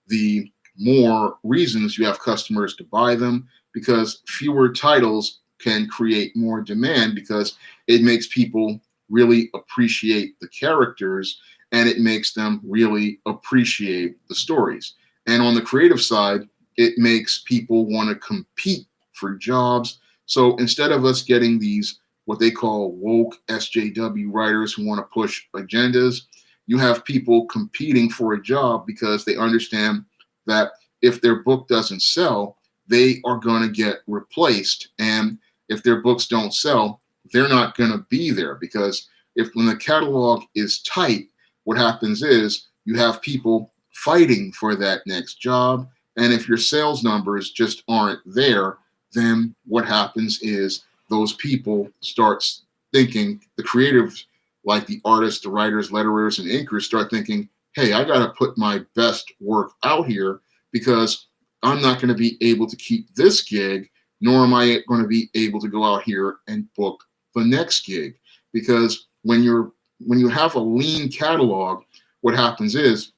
the more reasons you have customers to buy them because fewer titles can create more demand because it makes people really appreciate the characters and it makes them really appreciate the stories. And on the creative side, it makes people want to compete for jobs. So instead of us getting these, what they call woke SJW writers who want to push agendas, you have people competing for a job because they understand that if their book doesn't sell, they are going to get replaced. And if their books don't sell, they're not going to be there because when the catalog is tight, what happens is you have people fighting for that next job. And if your sales numbers just aren't there, then what happens is those people start thinking, the creatives, like the artists, the writers, letterers, and inkers start thinking, hey, I got to put my best work out here because I'm not going to be able to keep this gig, nor am I going to be able to go out here and book the next gig. Because when you have a lean catalog, what happens is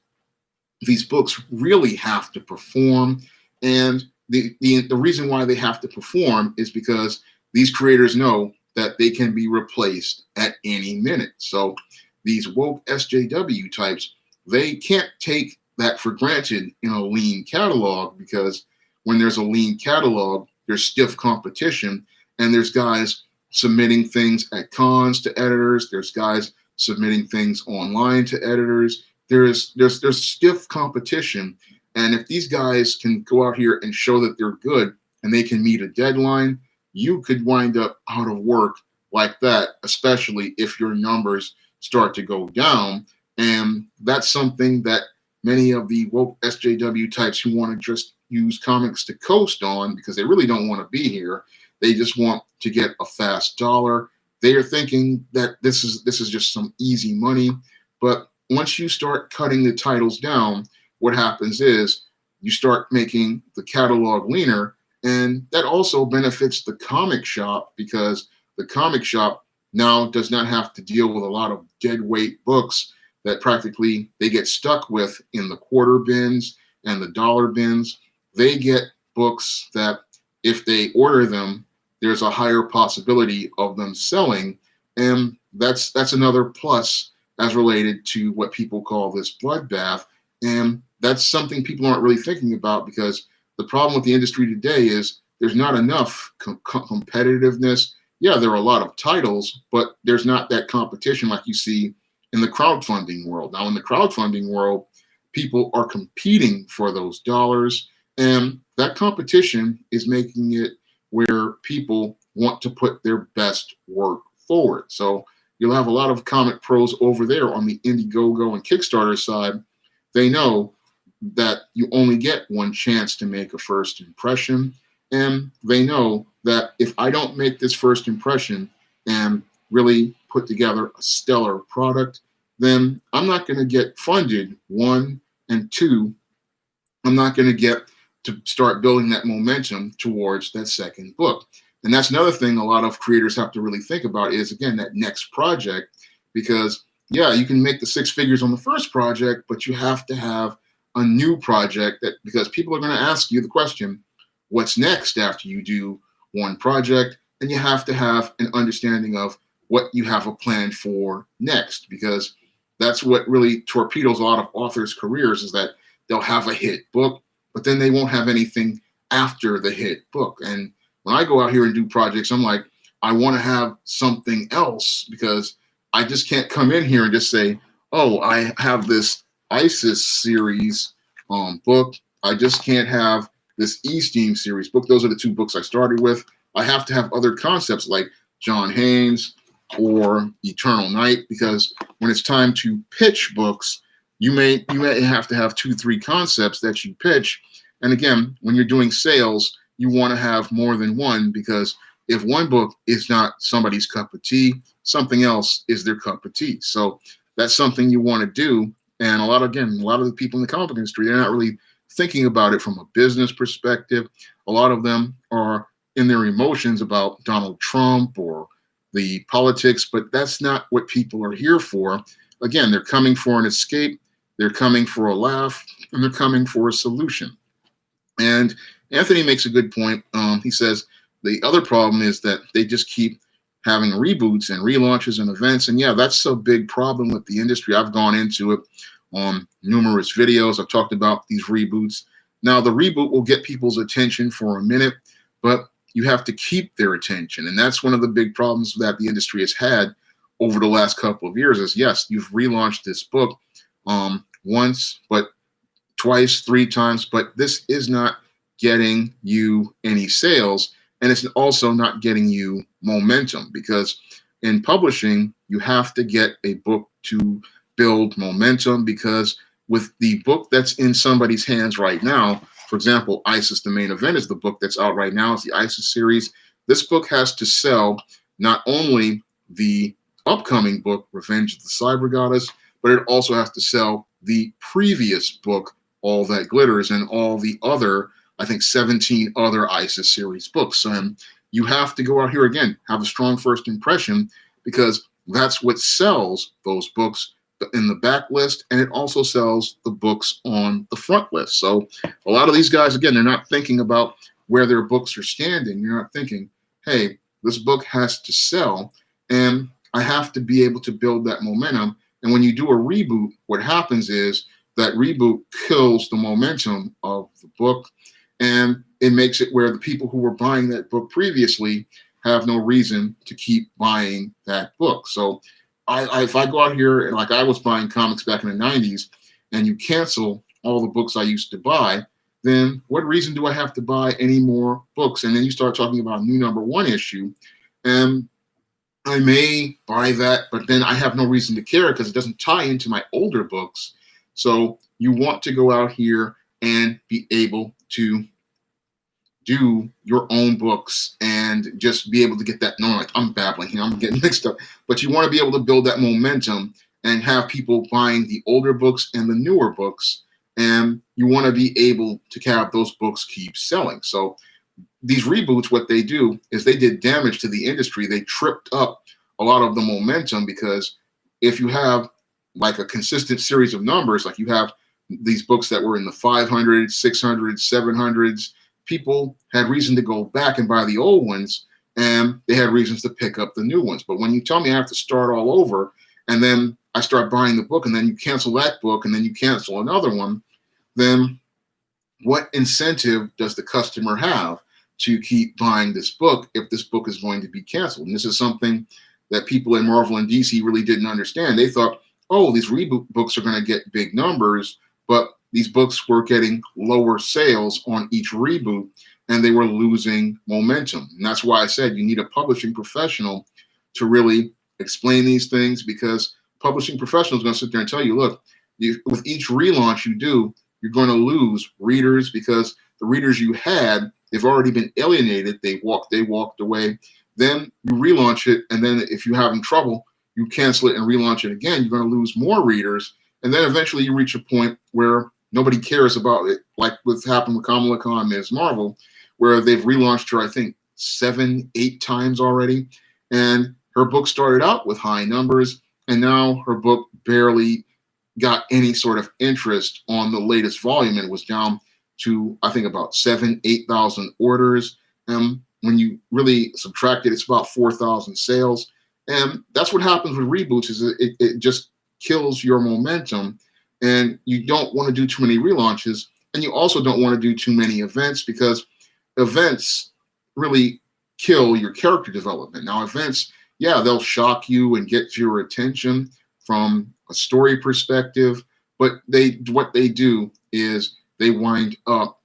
these books really have to perform. And the reason why they have to perform is because these creators know that they can be replaced at any minute. So these woke SJW types, they can't take that for granted in a lean catalog because when there's a lean catalog, there's stiff competition and there's guys submitting things at cons to editors. There's guys submitting things online to editors. There's stiff competition. And if these guys can go out here and show that they're good and they can meet a deadline, you could wind up out of work like that, especially if your numbers start to go down. And that's something that many of the woke SJW types who want to just use comics to coast on because they really don't want to be here. They just want to get a fast dollar. They are thinking that this is just some easy money. But once you start cutting the titles down, what happens is you start making the catalog leaner, and that also benefits the comic shop because the comic shop now does not have to deal with a lot of dead weight books that practically they get stuck with in the quarter bins and the dollar bins. They get books that if they order them, there's a higher possibility of them selling. And that's another plus as related to what people call this bloodbath. And that's something people aren't really thinking about because the problem with the industry today is there's not enough competitiveness. Yeah, there are a lot of titles, but there's not that competition like you see in the crowdfunding world. Now, in the crowdfunding world, people are competing for those dollars, and that competition is making it where people want to put their best work forward. So you'll have a lot of comic pros over there on the Indiegogo and Kickstarter side. They know that you only get one chance to make a first impression, and they know that if I don't make this first impression and really put together a stellar product, then I'm not going to get funded, one, and two, I'm not going to get to start building that momentum towards that second book. And that's another thing a lot of creators have to really think about is, again, that next project, because, yeah, you can make the six figures on the first project, but you have to have a new project that because people are going to ask you the question, what's next after you do one project? And you have to have an understanding of what you have a plan for next, because that's what really torpedoes a lot of authors' careers is that they'll have a hit book, but then they won't have anything after the hit book. And when I go out here and do projects, I'm like, I want to have something else because I just can't come in here and just say, oh, I have this ISIS series book. I just can't have this E-Steam series book. Those are the two books I started with. I have to have other concepts like John Haynes or Eternal Night, because when it's time to pitch books, you may have to have 2-3 concepts that you pitch. And again, when you're doing sales, you want to have more than one, because if one book is not somebody's cup of tea, something else is their cup of tea. So that's something you want to do. And a lot of the people in the comic book industry, they're not really thinking about it from a business perspective. A lot of them are in their emotions about Donald Trump or the politics, but that's not what people are here for. Again, they're coming for an escape, they're coming for a laugh, and they're coming for a solution. And Anthony makes a good point. He says the other problem is that they just keep having reboots and relaunches and events. And yeah, that's a big problem with the industry. I've gone into it on numerous videos. I've talked about these reboots. Now, the reboot will get people's attention for a minute, but you have to keep their attention. And that's one of the big problems that the industry has had over the last couple of years is, yes, you've relaunched this book once, but twice, 3 times, but this is not getting you any sales. And it's also not getting you momentum, because in publishing, you have to get a book to build momentum, because with the book that's in somebody's hands right now, for example, ISIS, the main event is the book that's out right now. It's the ISIS series. This book has to sell not only the upcoming book, Revenge of the Cyber Goddess, but it also has to sell the previous book, All That Glitters, and all the other, I think, 17 other ISIS series books. And you have to go out here again, have a strong first impression, because that's what sells those books in the back list, and it also sells the books on the front list. So a lot of these guys, again, they're not thinking about where their books are standing. They're not thinking, hey, this book has to sell, and I have to be able to build that momentum. And when you do a reboot, what happens is that reboot kills the momentum of the book, and it makes it where the people who were buying that book previously have no reason to keep buying that book. So if I go out here, like I was buying comics back in the 90s, and you cancel all the books I used to buy, then what reason do I have to buy any more books? And then you start talking about a new #1 issue, and I may buy that, but then I have no reason to care because it doesn't tie into my older books. So you want to go out here and be able to do your own books and just be able to get that. No, like I'm babbling here, I'm getting mixed up. But you want to be able to build that momentum and have people buying the older books and the newer books. And you want to be able to have those books keep selling. So these reboots, what they do is they did damage to the industry. They tripped up a lot of the momentum, because if you have like a consistent series of numbers, like you have these books that were in the 500s, 600s, 700s, people had reason to go back and buy the old ones, and they had reasons to pick up the new ones. But when you tell me I have to start all over, and then I start buying the book, and then you cancel that book, and then you cancel another one, then what incentive does the customer have to keep buying this book if this book is going to be canceled? And this is something that people in Marvel and DC really didn't understand. They thought, oh, these reboot books are going to get big numbers, but these books were getting lower sales on each reboot, and they were losing momentum. And that's why I said you need a publishing professional to really explain these things, because publishing professional is going to sit there and tell you, look, with each relaunch you do, you're going to lose readers, because the readers you had, they've already been alienated. They walked away. Then you relaunch it, and then if you're having trouble, you cancel it and relaunch it again. You're going to lose more readers, and then eventually you reach a point where nobody cares about it, like what's happened with Kamala Khan, Ms. Marvel, where they've relaunched her, I think, 7, 8 times already. And her book started out with high numbers, and now her book barely got any sort of interest on the latest volume, and was down to, I think, about 7,000, 8,000 orders. When you really subtract it, it's about 4,000 sales. And that's what happens with reboots, is it just kills your momentum. And you don't want to do too many relaunches, and you also don't want to do too many events, because events really kill your character development. Now, events, yeah, they'll shock you and get your attention from a story perspective, but what they do is they wind up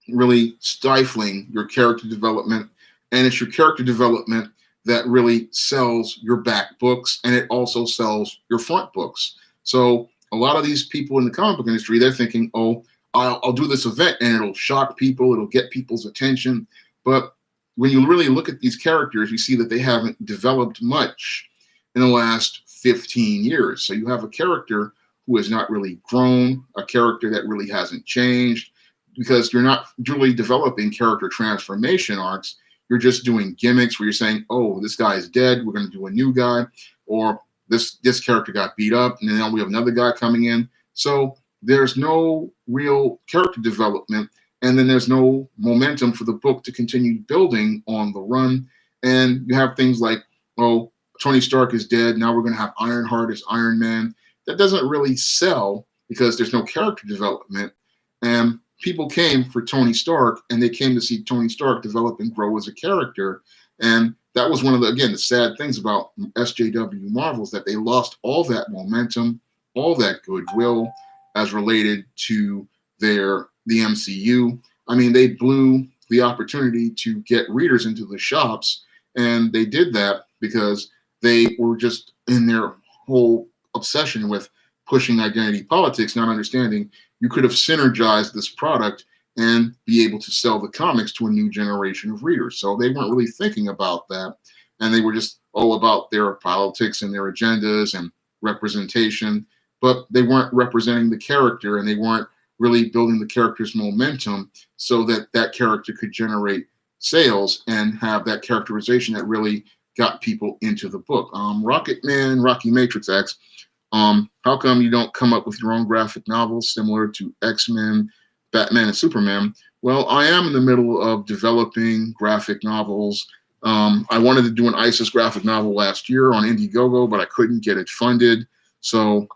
really stifling your character development. And it's your character development that really sells your back books, and it also sells your front books. So a lot of these people in the comic book industry, they're thinking, oh, I'll do this event and it'll shock people, it'll get people's attention. But when you really look at these characters, you see that they haven't developed much in the last 15 years. So you have a character who has not really grown, a character that really hasn't changed, because you're not really developing character transformation arcs. You're just doing gimmicks where you're saying, oh, this guy is dead, we're going to do a new guy, or this character got beat up, and now we have another guy coming in. So there's no real character development, and then there's no momentum for the book to continue building on the run. And you have things like, oh, Tony Stark is dead, now we're going to have Ironheart as Iron Man. That doesn't really sell, because there's no character development. And people came for Tony Stark, and they came to see Tony Stark develop and grow as a character. And that was one of the, again, the sad things about SJW Marvels, that they lost all that momentum, all that goodwill as related to the MCU. I mean, they blew the opportunity to get readers into the shops, and they did that because they were just in their whole obsession with pushing identity politics, not understanding you could have synergized this product and be able to sell the comics to a new generation of readers. So they weren't really thinking about that. And they were just all about their politics and their agendas and representation, but they weren't representing the character, and they weren't really building the character's momentum so that that character could generate sales and have that characterization that really got people into the book. Rocket Man, Rocky Matrix X, how come you don't come up with your own graphic novels similar to X-Men, Batman, and Superman? Well, I am in the middle of developing graphic novels. I wanted to do an ISIS graphic novel last year on Indiegogo, but I couldn't get it funded. So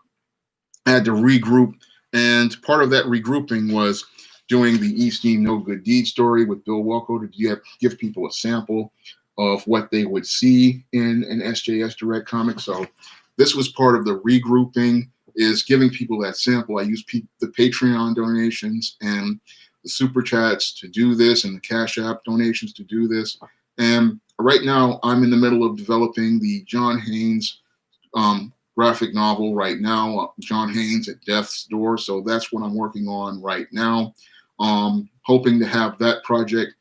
I had to regroup. And part of that regrouping was doing the East Team No Good Deed story with Bill Walko to give people a sample of what they would see in an SJS Direct comic. So this was part of the regrouping, is giving people that sample. I use the Patreon donations and the Super Chats to do this, and the Cash App donations to do this. And right now, I'm in the middle of developing the John Haynes graphic novel right now, John Haynes at Death's Door. So that's what I'm working on right now. Hoping to have that project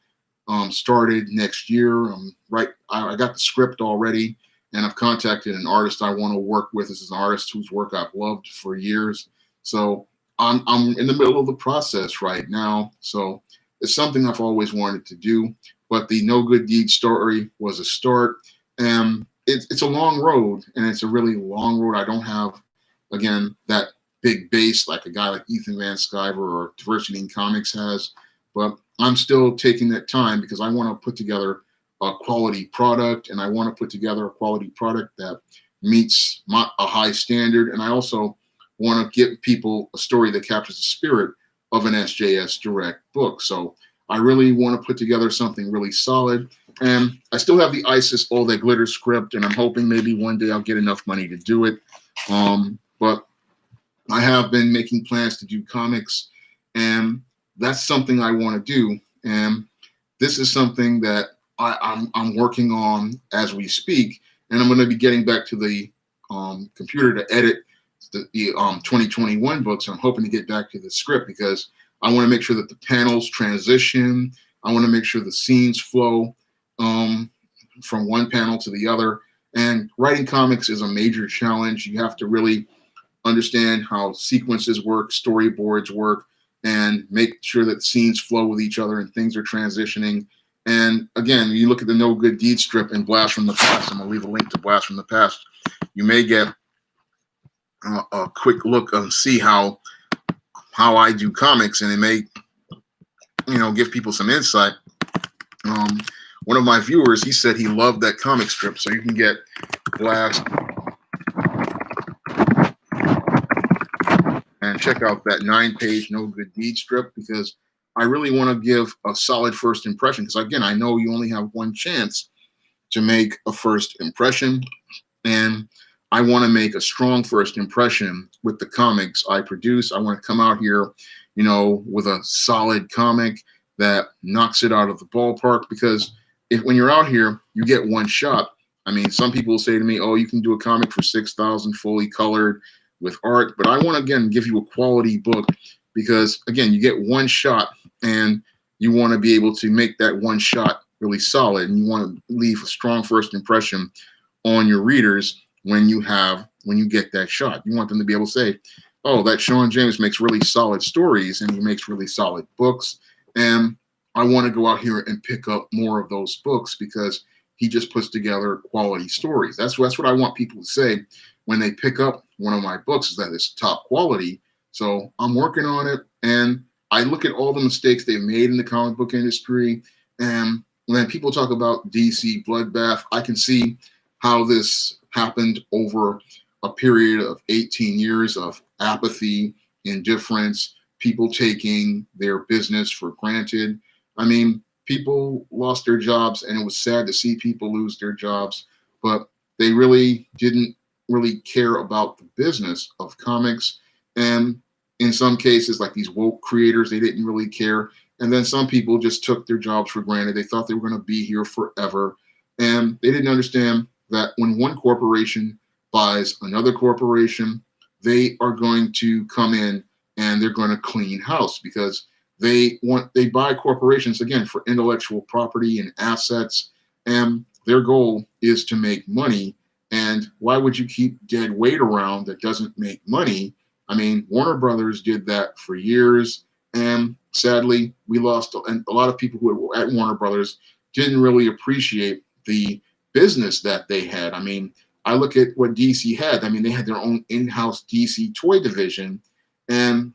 started next year. I got the script already, and I've contacted an artist I want to work with. This is an artist whose work I've loved for years. So I'm in the middle of the process right now. So it's something I've always wanted to do. But the No Good Deed story was a start. And it's a long road, and it's a really long road. I don't have, again, that big base like a guy like Ethan Van Sciver or Diversity in Comics has. But I'm still taking that time because I want to put together a quality product, and I want to put together a quality product that meets a high standard. And I also want to give people a story that captures the spirit of an SJS Direct book. So I really want to put together something really solid. And I still have the ISIS All That Glitter script, and I'm hoping maybe one day I'll get enough money to do it. But I have been making plans to do comics, and that's something I want to do. And this is something that I'm working on as we speak. And I'm going to be getting back to the computer to edit the 2021 books. I'm hoping to get back to the script because I want to make sure that the panels transition. I want to make sure the scenes flow from one panel to the other. And writing comics is a major challenge. You have to really understand how sequences work, storyboards work, and make sure that scenes flow with each other and things are transitioning. And again, you look at the No Good Deed strip and Blast from the Past. I'm going to leave a link to Blast from the Past. You may get a quick look and see how I do comics, and it may, give people some insight. One of my viewers, he said he loved that comic strip, so you can get Blast and check out that 9-page No Good Deed strip because I really want to give a solid first impression. Because again, I know you only have one chance to make a first impression, and I want to make a strong first impression with the comics I produce. I want to come out here, with a solid comic that knocks it out of the ballpark. Because when you're out here, you get one shot. I mean, some people say to me, "Oh, you can do a comic for $6,000 fully colored with art," but I want to again give you a quality book because again, you get one shot, and you want to be able to make that one shot really solid, and you want to leave a strong first impression on your readers when you get that shot. You want them to be able to say, "Oh, that Sean James makes really solid stories, and he makes really solid books." And I want to go out here and pick up more of those books because he just puts together quality stories. That's what I want people to say when they pick up one of my books, is that it's top quality. So I'm working on it, and I look at all the mistakes they've made in the comic book industry. And when people talk about DC Bloodbath, I can see how this happened over a period of 18 years of apathy, indifference, people taking their business for granted. I mean, people lost their jobs, and it was sad to see people lose their jobs, but they really didn't really care about the business of comics. And in some cases, like these woke creators, they didn't really care. And then some people just took their jobs for granted. They thought they were going to be here forever. And they didn't understand that when one corporation buys another corporation, they are going to come in and they're going to clean house because they buy corporations again for intellectual property and assets, and their goal is to make money. And why would you keep dead weight around that doesn't make money? I mean, Warner Brothers did that for years, and sadly, we lost. And a lot of people who were at Warner Brothers didn't really appreciate the business that they had. I mean, I look at what DC had. I mean, they had their own in-house DC toy division, and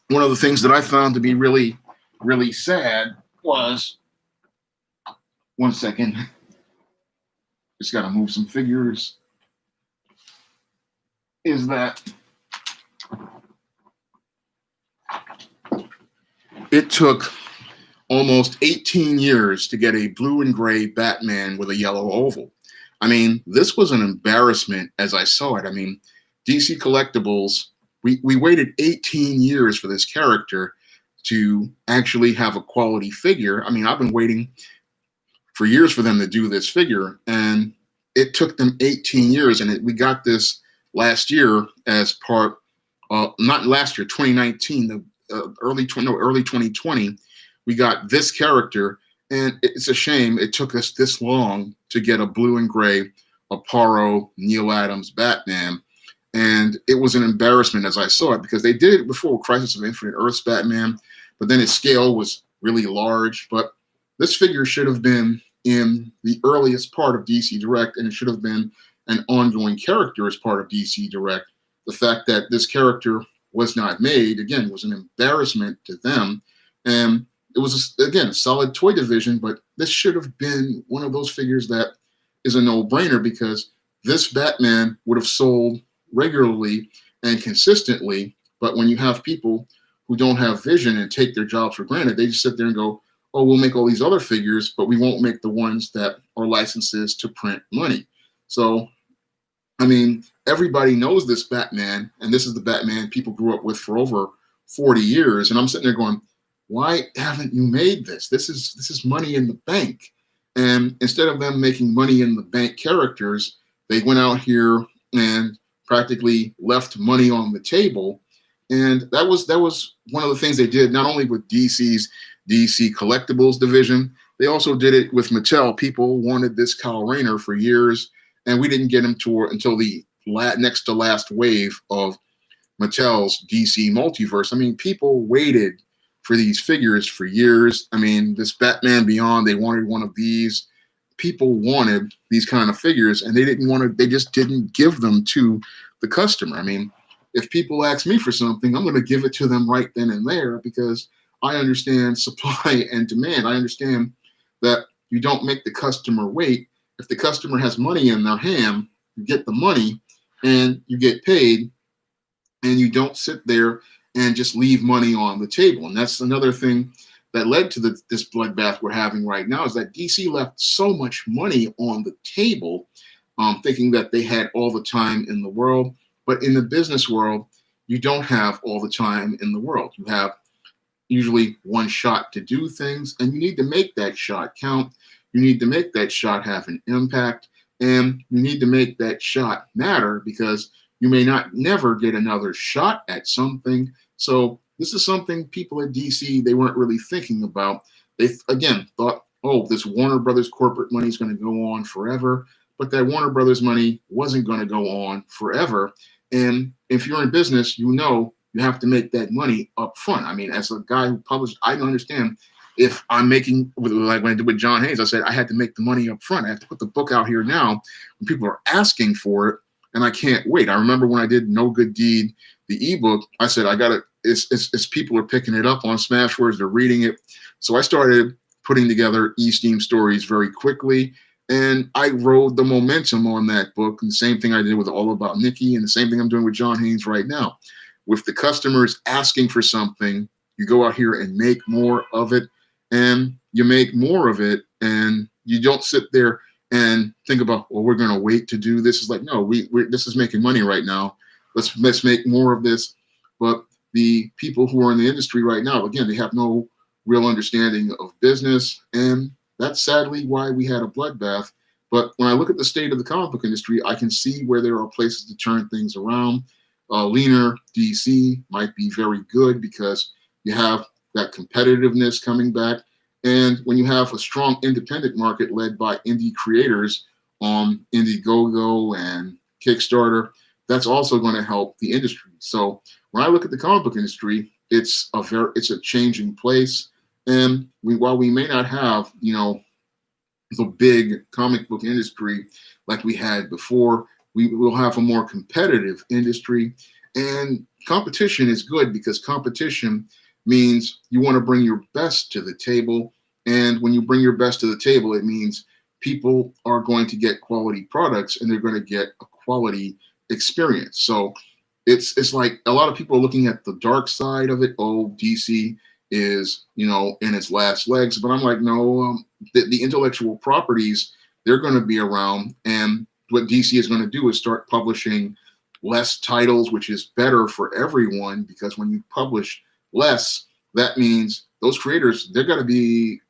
one of the things that I found to be really, really sad was, one second, just got to move some figures, is that it took almost 18 years to get a blue and gray Batman with a yellow oval. I mean, this was an embarrassment as I saw it. I mean, DC Collectibles, we waited 18 years for this character to actually have a quality figure. I mean, I've been waiting for years for them to do this figure, and it took them 18 years, and we got this last year as part, not last year, 2019, early 2020, we got this character, and it's a shame it took us this long to get a blue and gray Aparo Neil Adams Batman. And it was an embarrassment as I saw it, because they did it before Crisis of Infinite Earths Batman, but then its scale was really large. But this figure should have been in the earliest part of DC Direct, and it should have been an ongoing character as part of DC Direct. The fact that this character was not made, again, was an embarrassment to them. And it was, again, a solid toy division, but this should have been one of those figures that is a no-brainer, because this Batman would have sold regularly and consistently. But when you have people who don't have vision and take their jobs for granted, they just sit there and go, oh, we'll make all these other figures, but we won't make the ones that are licenses to print money. So, I mean, everybody knows this Batman, and this is the Batman people grew up with for over 40 years. And I'm sitting there going, why haven't you made this? This is money in the bank. And instead of them making money in the bank characters, they went out here and practically left money on the table. And that was one of the things they did, not only with DC's DC Collectibles division, they also did it with Mattel. People wanted this Kyle Rayner for years, and we didn't get him until the next to last wave of Mattel's DC Multiverse. I mean, people waited for these figures for years. I mean, this Batman Beyond, they wanted one of these. People wanted these kind of figures, and they just didn't give them to the customer. I mean, if people ask me for something, I'm going to give it to them right then and there, because I understand supply and demand. I understand that you don't make the customer wait. If the customer has money in their hand, you get the money and you get paid, and you don't sit there and just leave money on the table. And that's another thing that led to this bloodbath we're having right now, is that DC left so much money on the table, thinking that they had all the time in the world. But in the business world, you don't have all the time in the world. You have usually one shot to do things, and you need to make that shot count. You need to make that shot have an impact, and you need to make that shot matter, because you may never get another shot at something. So this is something people at DC, they weren't really thinking about. They, again, thought, oh, this Warner Brothers corporate money is going to go on forever. But that Warner Brothers money wasn't going to go on forever. And if you're in business, you know you have to make that money up front. I mean, as a guy who published, I don't understand if I'm making, like when I did with John Haynes, I said I had to make the money up front. I have to put the book out here now when people are asking for it, and I can't wait. I remember when I did No Good Deed, the ebook, I said, I got to, it's people are picking it up on Smashwords, they're reading it. So I started putting together E-Steam stories very quickly, and I rode the momentum on that book. And the same thing I did with All About Nikki, and the same thing I'm doing with John Haynes right now. With the customers asking for something, you go out here and make more of it, and you make more of it, and you don't sit there and think about, well, we're going to wait to do this. It's like, no, this is making money right now. Let's make more of this. But the people who are in the industry right now, again, they have no real understanding of business, and that's sadly why we had a bloodbath. But when I look at the state of the comic book industry, I can see where there are places to turn things around. Leaner DC might be very good, because you have that competitiveness coming back. And when you have a strong independent market led by indie creators on Indiegogo and Kickstarter, that's also going to help the industry. So when I look at the comic book industry, it's a changing place. And while we may not have, the big comic book industry like we had before, we will have a more competitive industry. And competition is good, because competition means you want to bring your best to the table. And when you bring your best to the table, it means people are going to get quality products, and they're going to get a quality experience. So it's like a lot of people are looking at the dark side of it. Oh, DC is, in its last legs. But I'm like, no, the intellectual properties, they're going to be around. And what DC is going to do is start publishing less titles, which is better for everyone, because when you publish less, that means those creators, they got to be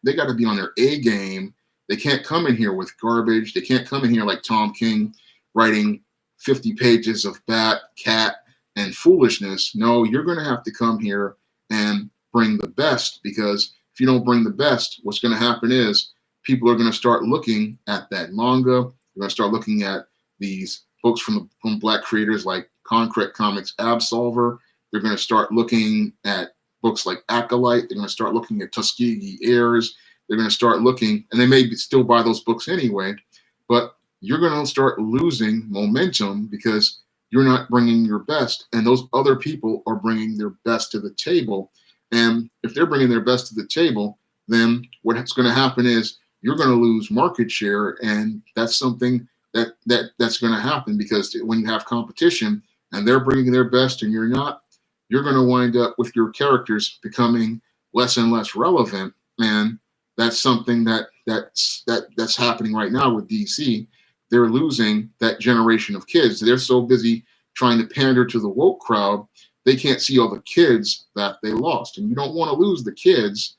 on their A game. They can't come in here with garbage. They can't come in here like Tom King writing 50 pages of bat, cat, and foolishness. No, you're going to have to come here and bring the best, because if you don't bring the best, what's going to happen is people are going to start looking at that manga. They're going to start looking at these books from Black creators like Concrete Comics Absolver. They're going to start looking at books like Acolyte. They're going to start looking at Tuskegee Heirs. They're going to start looking, and they may still buy those books anyway, but you're going to start losing momentum because you're not bringing your best, and those other people are bringing their best to the table. And if they're bringing their best to the table, then what's going to happen is you're going to lose market share, and that's something that's going to happen, because when you have competition and they're bringing their best and you're not, you're going to wind up with your characters becoming less and less relevant. And that's something that's happening right now with DC. They're losing that generation of kids. They're so busy trying to pander to the woke crowd, they can't see all the kids that they lost. And you don't want to lose the kids,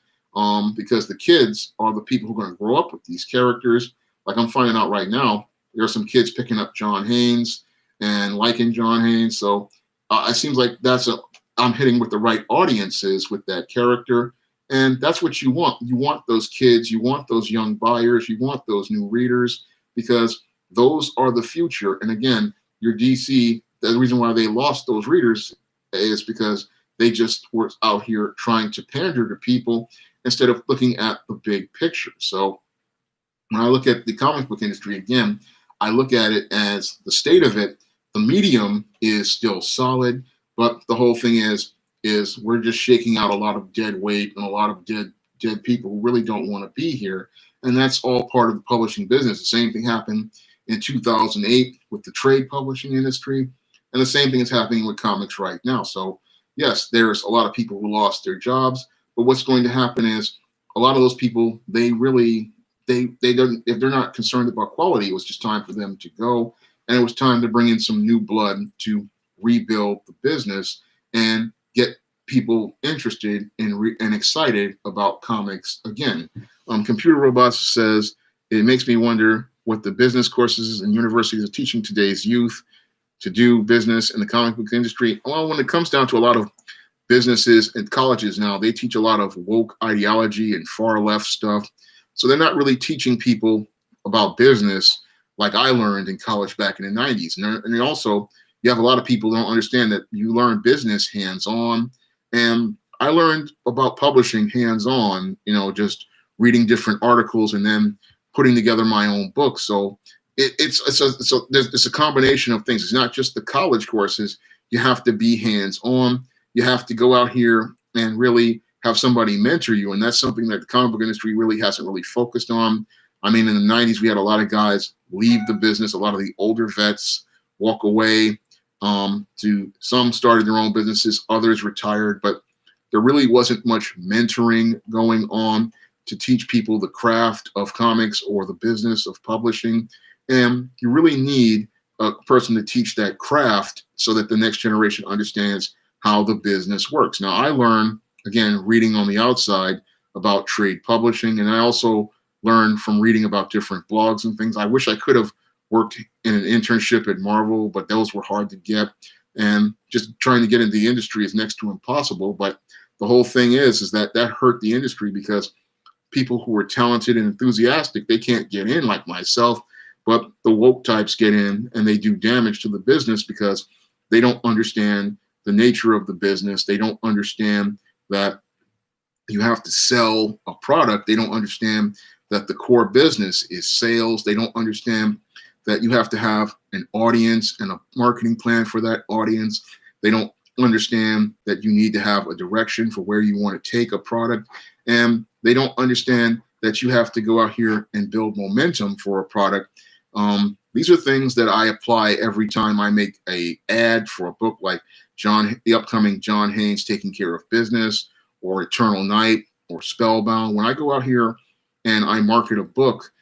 because the kids are the people who are going to grow up with these characters. Like I'm finding out right now, there are some kids picking up John Haynes and liking John Haynes. So it seems like I'm hitting with the right audiences with that character. And that's what you want. You want those kids, you want those young buyers, you want those new readers, because those are the future. And again, your DC, the reason why they lost those readers is because they just were out here trying to pander to people instead of looking at the big picture. So when I look at the comic book industry, again, I look at it as the state of it. The medium is still solid, but the whole thing is we're just shaking out a lot of dead weight and a lot of dead people who really don't want to be here. And that's all part of the publishing business. The same thing happened in 2008 with the trade publishing industry. And the same thing is happening with comics right now. So yes, there's a lot of people who lost their jobs, but what's going to happen is a lot of those people, they don't, if they're not concerned about quality, it was just time for them to go. And it was time to bring in some new blood to rebuild the business and get people interested and excited about comics again. Computer Robots says, it makes me wonder what the business courses and universities are teaching today's youth to do business in the comic book industry. Well, when it comes down to a lot of businesses and colleges now, they teach a lot of woke ideology and far left stuff. So they're not really teaching people about business like I learned in college back in the 90s. And also, you have a lot of people who don't understand that you learn business hands-on. And I learned about publishing hands-on, just reading different articles and then putting together my own book. So it's a combination of things. It's not just the college courses. You have to be hands-on. You have to go out here and really have somebody mentor you. And that's something that the comic book industry really hasn't really focused on. I mean, in the 90s, we had a lot of guys leave the business. A lot of the older vets walk away. Some started their own businesses, others retired, but there really wasn't much mentoring going on to teach people the craft of comics or the business of publishing. And you really need a person to teach that craft so that the next generation understands how the business works. Now, I learned, again, reading on the outside about trade publishing, and I also learned from reading about different blogs and things. I wish I could have worked in an internship at Marvel, but those were hard to get. And just trying to get into the industry is next to impossible. But the whole thing is that hurt the industry, because people who are talented and enthusiastic, they can't get in like myself, but the woke types get in and they do damage to the business because they don't understand the nature of the business. They don't understand that you have to sell a product. They don't understand that the core business is sales. They don't understand that you have to have an audience and a marketing plan for that audience. They don't understand that you need to have a direction for where you want to take a product. And they don't understand that you have to go out here and build momentum for a product. These are things that I apply every time I make a ad for a book like the upcoming John Haynes Taking Care of Business, or Eternal Night, or Spellbound. When I go out here and I market a book,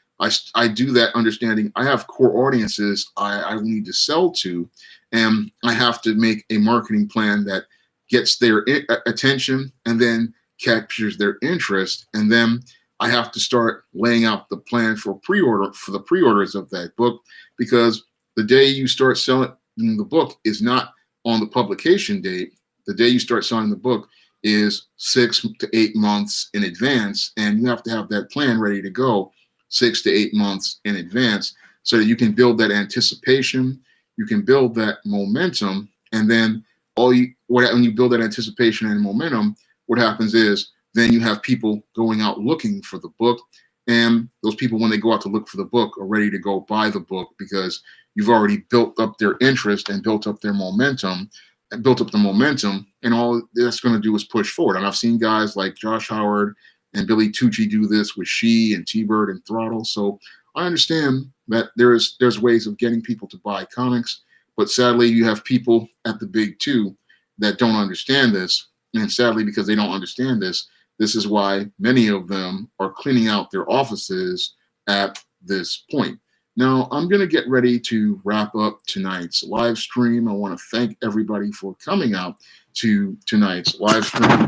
I do that understanding I have core audiences I need to sell to, and I have to make a marketing plan that gets their attention and then captures their interest. And then I have to start laying out the plan for the pre-orders of that book, because the day you start selling the book is not on the publication date. The day you start selling the book is 6 to 8 months in advance, and you have to have that plan ready to go 6 to 8 months in advance so that you can build that anticipation, you can build that momentum, and then when you build that anticipation and momentum, what happens is then you have people going out looking for the book, and those people, when they go out to look for the book, are ready to go buy the book because you've already built up their interest and built up their momentum and built up the momentum, and all that's going to do is push forward. And I've seen guys like Josh Howard and Billy Tucci do this with She and T-Bird and Throttle. So I understand that there's ways of getting people to buy comics, but sadly you have people at the big two that don't understand this. And sadly, because they don't understand this, this is why many of them are cleaning out their offices at this point. Now, I'm going to get ready to wrap up tonight's live stream. I want to thank everybody for coming out to tonight's live stream.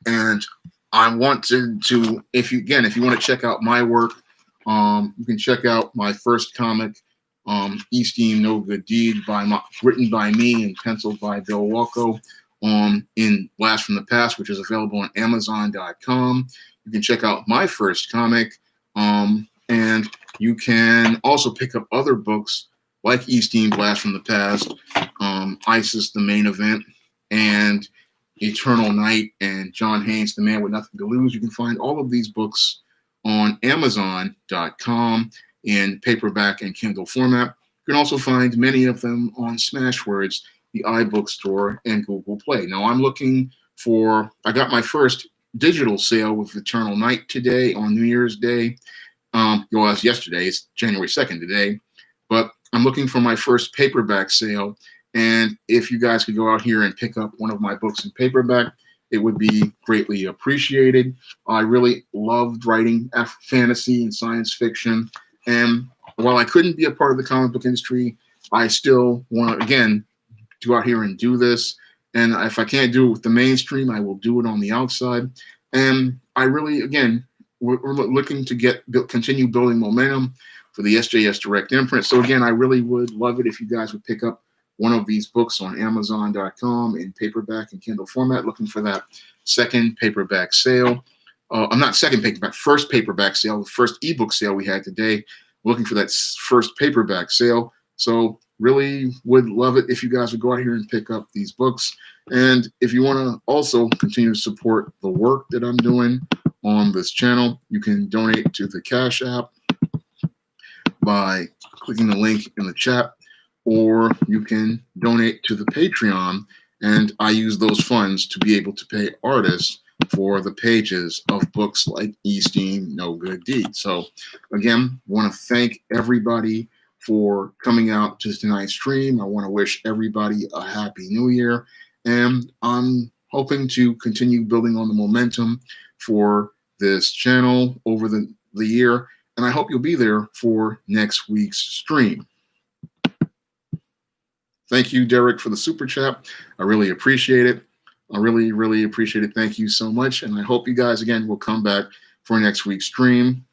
And I want to if you want to check out my work, you can check out my first comic, Easting No Good Deed, written by me and penciled by Bill Walko, in Blast from the Past, which is available on Amazon.com. You can check out my first comic, and you can also pick up other books like Easting Blast from the Past, ISIS The Main Event, and Eternal Night, and John Haynes, The Man with Nothing to Lose. You can find all of these books on Amazon.com in paperback and Kindle format. You can also find many of them on Smashwords, the iBookstore, and Google Play. Now I got my first digital sale with Eternal Night today on New Year's Day. It was yesterday, it's January 2nd today, but I'm looking for my first paperback sale. And if you guys could go out here and pick up one of my books in paperback, it would be greatly appreciated. I really loved writing fantasy and science fiction. And while I couldn't be a part of the comic book industry, I still want to, again, go out here and do this. And if I can't do it with the mainstream, I will do it on the outside. And I really, again, we're looking to continue building momentum for the SJS Direct imprint. So again, I really would love it if you guys would pick up one of these books on Amazon.com in paperback and Kindle format, looking for that second paperback sale. First paperback sale, the first ebook sale we had today, looking for that first paperback sale. So really would love it if you guys would go out here and pick up these books. And if you want to also continue to support the work that I'm doing on this channel, you can donate to the Cash App by clicking the link in the chat, or you can donate to the Patreon, and I use those funds to be able to pay artists for the pages of books like Easting No Good Deed. So again, I want to thank everybody for coming out to tonight's stream. I want to wish everybody a happy new year, and I'm hoping to continue building on the momentum for this channel over the year, and I hope you'll be there for next week's stream. Thank you, Derek, for the super chat. I really appreciate it. I really, really appreciate it. Thank you so much. And I hope you guys, again, will come back for next week's stream.